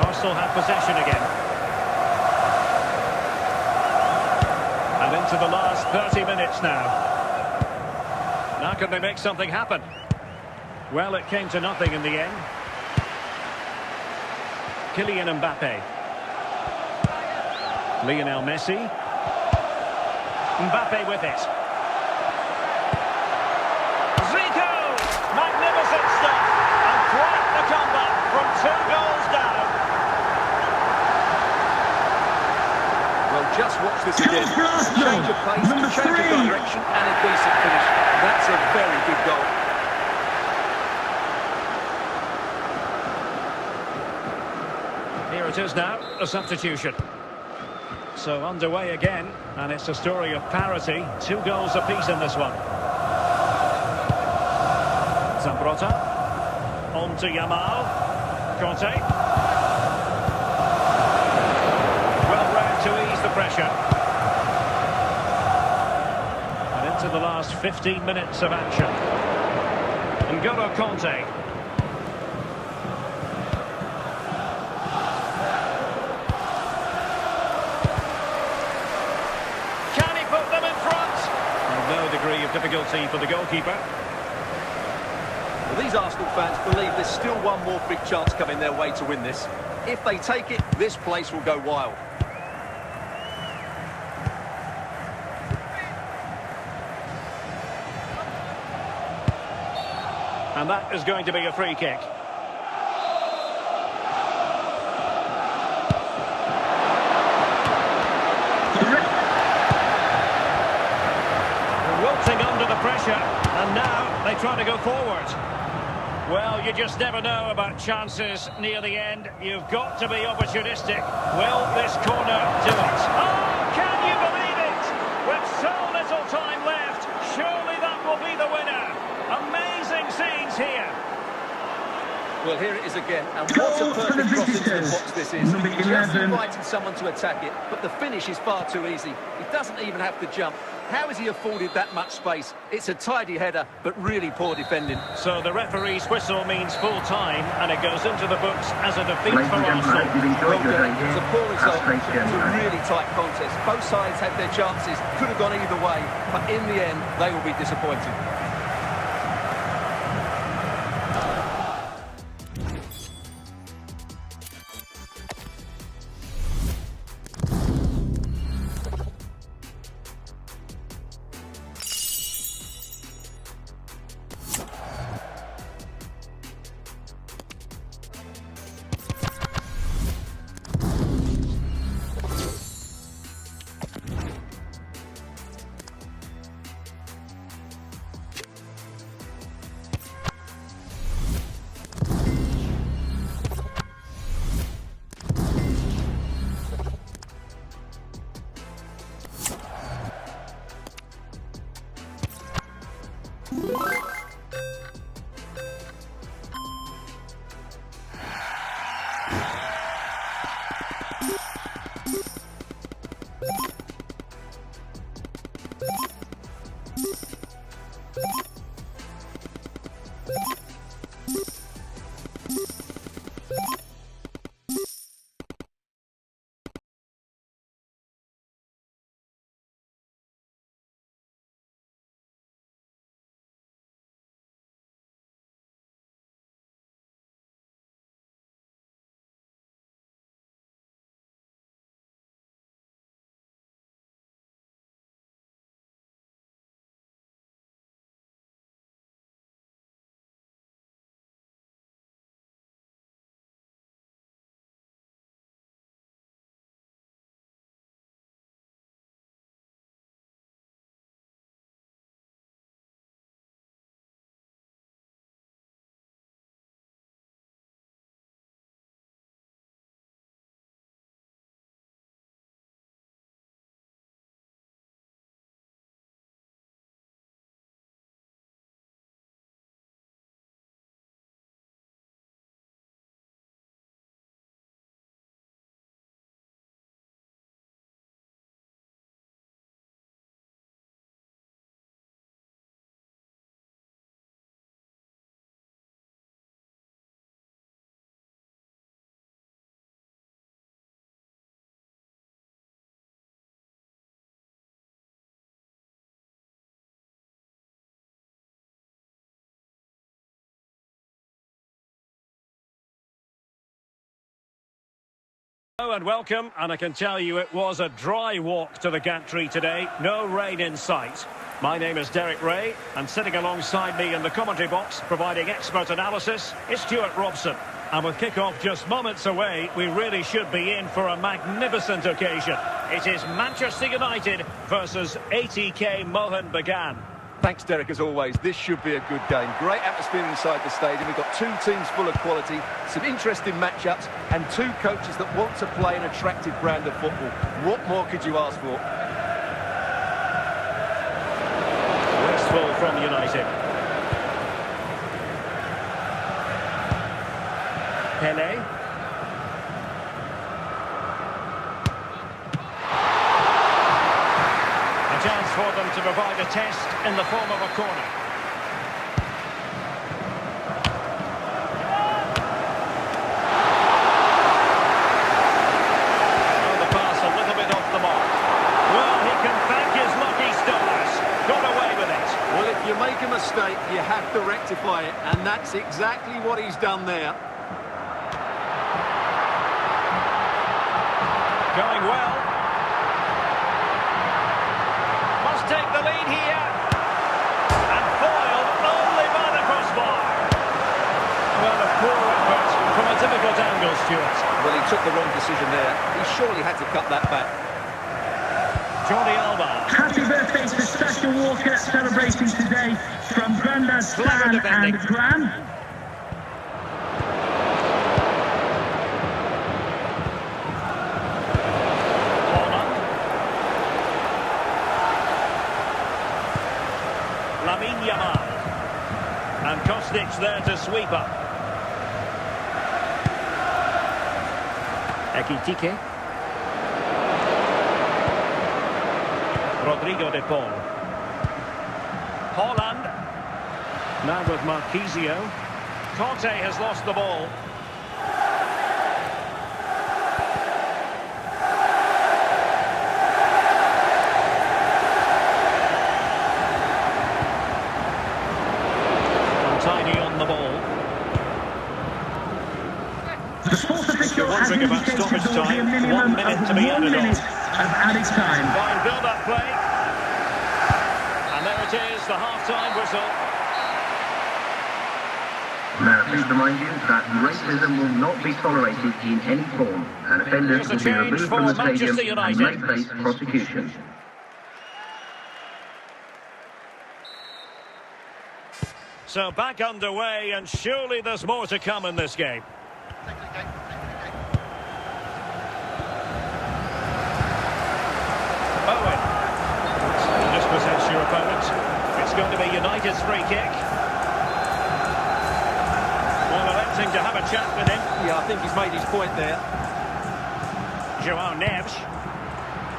Arsenal have possession again. And into the last 30 minutes now. Now can they make something happen? Well, it came to nothing in the end. Kylian Mbappe. Lionel Messi. Mbappe with it. Zico! Magnificent stuff. And quite the comeback from 2 goals down. Well, just watch this again. Goal for Arsenal. Change of pace, Number change of 3. direction, and a decent finish. That's a very good goal. Here it is now, a substitution. So underway again, and it's a story of parity. 2 goals apiece in this one. Zambrotta. On to Yamal. Conte. Well read to ease the pressure. And into the last 15 minutes of action. N'Golo Conte. Degree of difficulty for the goalkeeper. Well, these Arsenal fans believe there's still one more big chance coming their way to win this. If they take it, this place will go wild. And that is going to be a free kick. Wilting under the pressure, and now they try to go forward. Well, you just never know about chances near the end. You've got to be opportunistic. Will this corner do it? Oh, can you believe it? With so little time left, surely that will be the winner. Amazing scenes here. Well, here it is again, and what a Goal for the perfect cross into the visitors. box this is. Number He just 11. invited someone to attack it, but the finish is far too easy. He doesn't even have to jump. How has he afforded that much space? It's a tidy header, but really poor defending. So the referee's whistle means full time, and it goes into the books as a defeat Ladies for and gentlemen, I Arsenal. hope you've enjoyed your day It here was a poor result. at Space It was a Gym. really tight contest. Both sides had their chances, could have gone either way, but in the end, they will be disappointed. Hello and welcome, and I can tell you it was a dry walk to the gantry today, no rain in sight. My name is Derek Ray, and sitting alongside me in the commentary box, providing expert analysis, is Stuart Robson. And with kick-off just moments away, we really should be in for a magnificent occasion. It is Manchester United versus ATK Mohun Bagan. Thanks, Derek, as always. This should be a good game. Great atmosphere inside the stadium. We've got two teams full of quality, some interesting matchups, and two coaches that want to play an attractive brand of football. What more could you ask for? Wasteful from United. Pele. A chance for them to provide a test in the form of a corner. Oh, the pass a little bit off the mark. Well, he can thank his lucky stars. Got away with it. Well, if you make a mistake, you have to rectify it, and that's exactly what he's done there. Going well. Must take the lead here. And foiled only by the crossbar. Well, a poor effort from a difficult angle, Stuart. Well, he took the wrong decision there. He surely had to cut that back. Jordi Alba. Happy birthday to Special Walker, celebrating today from Grandad Stan and Gran. Lamine Yamal. And Kostic there to sweep up. Ekitike. Rodrigo de Paul. Haaland. Now with Marquisio. Conte has lost the ball. Untidy on the ball. The sports official has Wondering about indicated stoppage there will be a time. minimum 1 minute of to be 1 added on. minute of added time. Fine build-up play. And there it is, the half-time whistle. May I please remind you that racism will not be tolerated in any form, and offenders Here's a will be change removed for from the Manchester stadium and United. may face prosecution. So back underway, and surely there's more to come in this game. Owen. So dispossess your opponent. It's going to be United's free kick. Well, electing to have a chat with him. Yeah, I think he's made his point there. Joao Neves.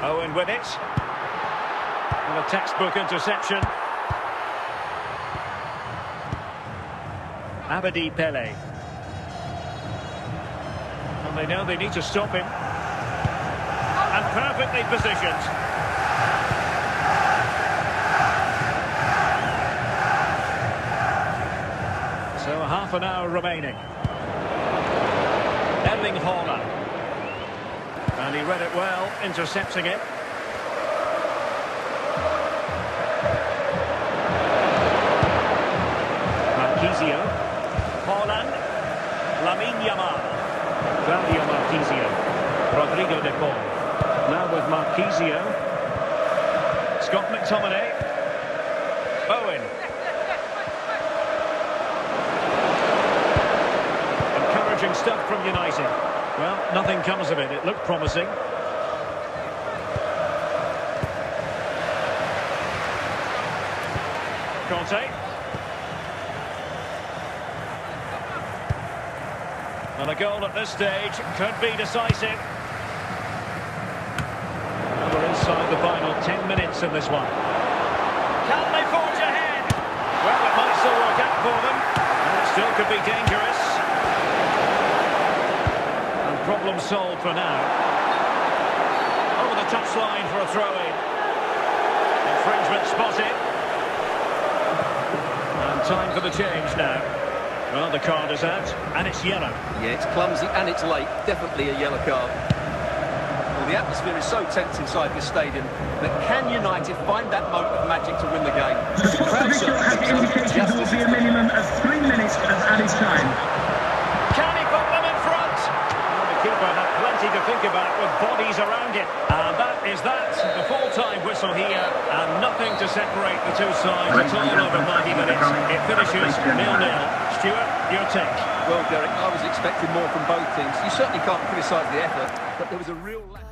Owen with it. And a textbook interception. Abedi Pele. And they know they need to stop him. And perfectly positioned. So half an hour remaining. Erling Haaland. And he read it well, intercepting it. Marquisio. Haaland. Lamine Yamal. Claudio Marquisio. Rodrigo de Paul. Now with Marquisio. Scott McTominay. Owen. Encouraging stuff from United. Well, nothing comes of it. It looked promising. Conte. And a goal at this stage could be decisive. And we're inside the final 10 minutes in this one. Can they forge ahead? Well, it might still work out for them. And it still could be dangerous. And problem solved for now. Over the touchline for a throw-in. Infringement spotted. And time for the change now. Well, the card is out, and it's yellow. Yeah, it's clumsy and it's late. Definitely a yellow card. Well, the atmosphere is so tense inside this stadium, but can United find that moment of magic to win the game? The sports official has indicated there will be a minimum of 3 minutes of added time. Can he put them in front? Well, the keeper had plenty to think about with bodies around him. And that is that. The full-time whistle here, and nothing to separate the two sides at all over 90 minutes. It finishes 0-0. Stuart, your take. Well, Derek, I was expecting more from both teams. You certainly can't criticise the effort, but there was a real lack.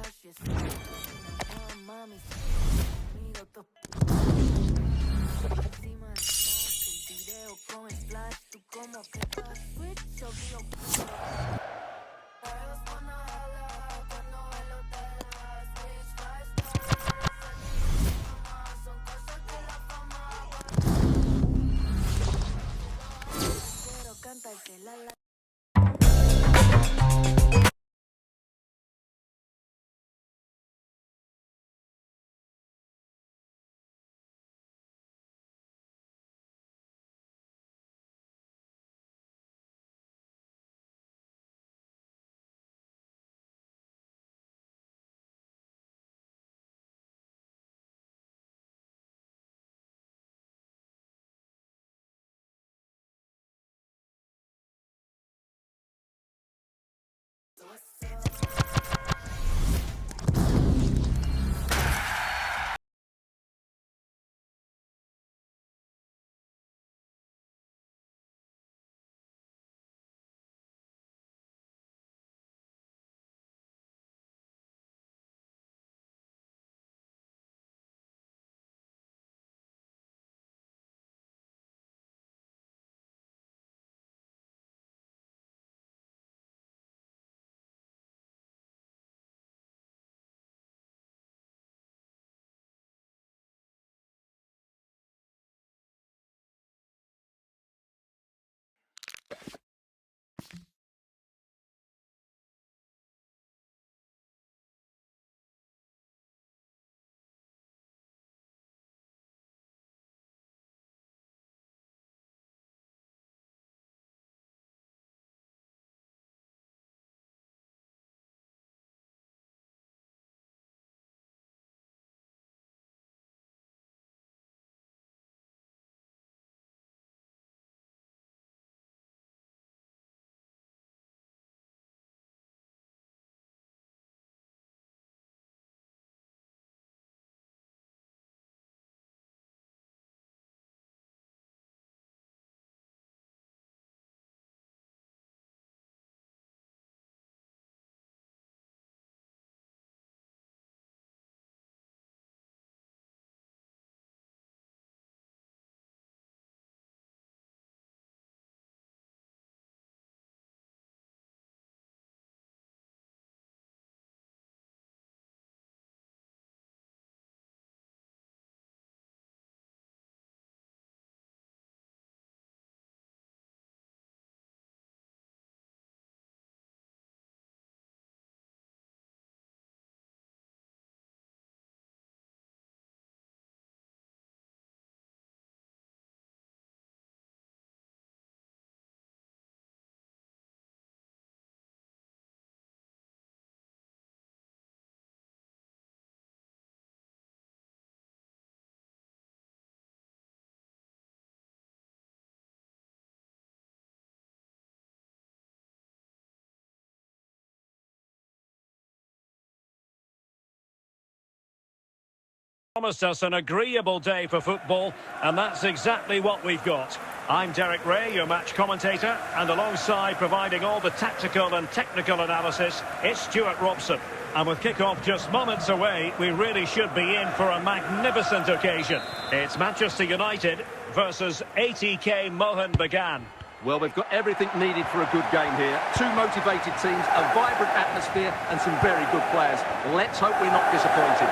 Promised us an agreeable day for football, and that's exactly what we've got. I'm Derek Ray, your match commentator, and alongside providing all the tactical and technical analysis, it's Stuart Robson. And with kick-off just moments away, we really should be in for a magnificent occasion. It's Manchester United versus ATK Mohun Bagan. Well, we've got everything needed for a good game here. Two motivated teams, a vibrant atmosphere, and some very good players. Let's hope we're not disappointed.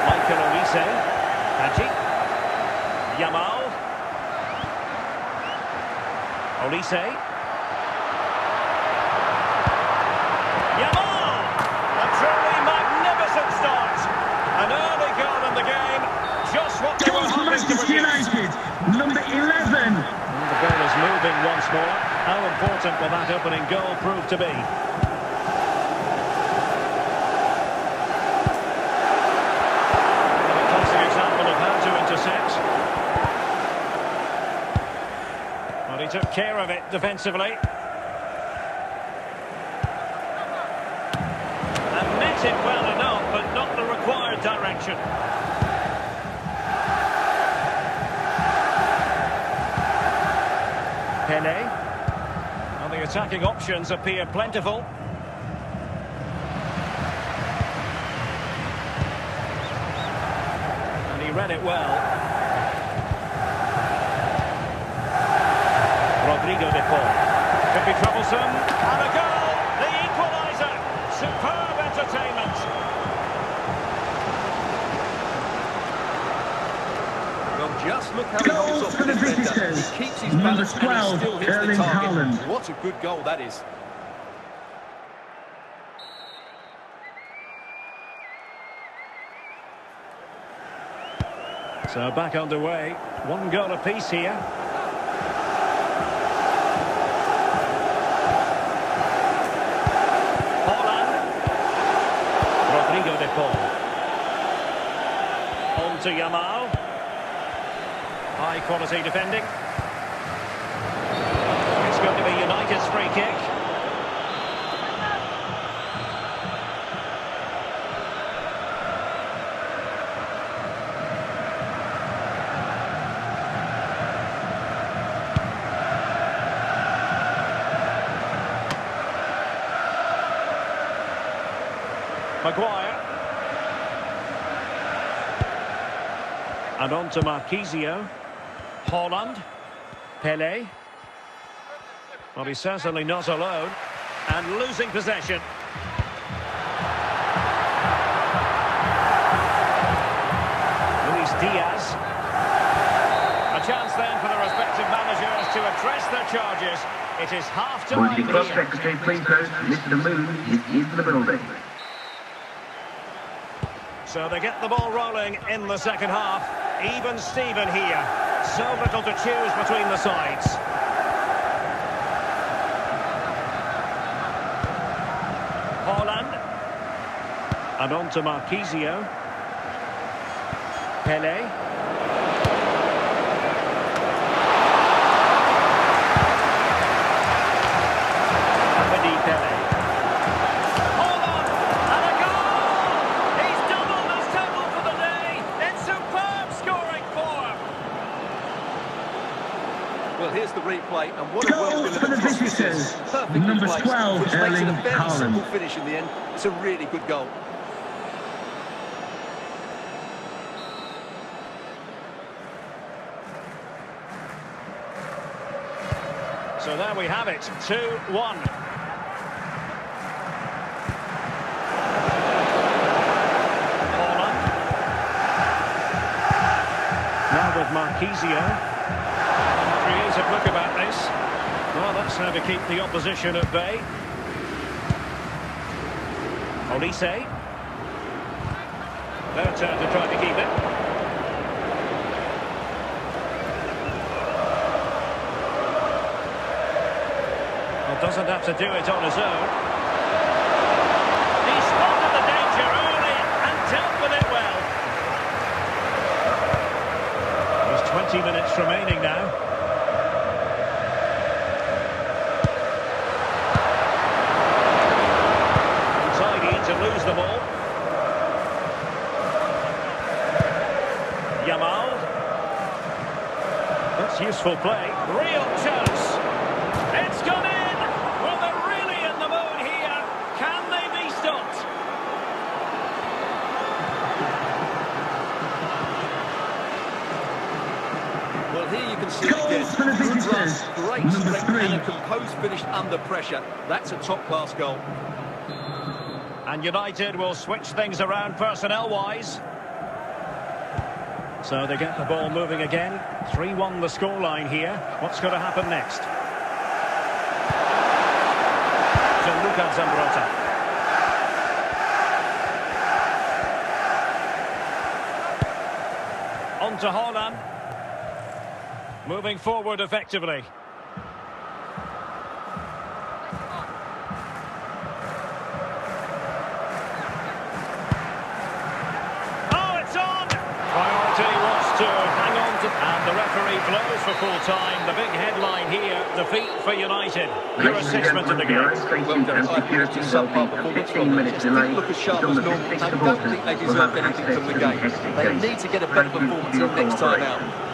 Michael Olise, Haji, Yamal, Olise, Yamal, a truly magnificent start, an early goal in the game, just what they were hoping to produce. United, number 11. The ball is moving once more. How important will that opening goal prove to be? Well, he took care of it defensively. And met it well enough, but not the required direction. Pele. Well, the attacking options appear plentiful. And he read it well. Rodrigo de Paul. Could be troublesome. And a goal! The equaliser! Superb entertainment! Well, just look how he holds off the defender. He keeps his balance and he still hits the target. What a good goal that is. So back underway. One goal apiece here. Rodrigo de Paul. On to Yamal. High quality defending. It's going to be United's free kick. Maguire. And on to Marquisio. Haaland. Pele. Well, he's certainly not alone. And losing possession. Luis Diaz. A chance then for the respective managers to address their charges. It is half-time. Would the club secretary please note Mr. Moon is in the building. So they get the ball rolling in the second half. Even Steven here. So little to choose between the sides. Haaland. And on to Marquisio. Pele. Abedi Pele. Haaland! And a goal! He's doubled his total for the day. In superb scoring form. Well, here's the replay, and what a Goal well-delivered for the cross this visitors. is. Perfectly Number placed, 12, which makes it a Erling very Haaland. simple finish in the end. It's a really good goal. So there we have it, 2-1. Haaland. Now with Marquisio. Creative look about this. Well, that's how to keep the opposition at bay. Olise. Their turn to try to keep it. Doesn't have to do it on his own. He spotted the danger early and dealt with it well. There's 20 minutes remaining now. Untidy to lose the ball. useful play. Real chance. It's gone in. Well, they're really in the mood here. Can they be stopped? Well, here you can see Goals for the again. Good visitors. run, great Number strength 3. and a composed finish under pressure. That's a top-class goal. And United will switch things around personnel-wise. So they get the ball moving again. 3-1 the scoreline here. What's going to happen next? Gianluca Zambrotta. On to Haaland. Moving forward effectively. Oh, it's on! Priority was to hang on to... And the referee blows for full time. The big headline here, defeat for United. Your assessment of the game. Well, Derek, I think it's just subpar performance from them. Just didn't look as sharp as normal. I don't think they deserved anything from the game. They need to get a better performance next time out.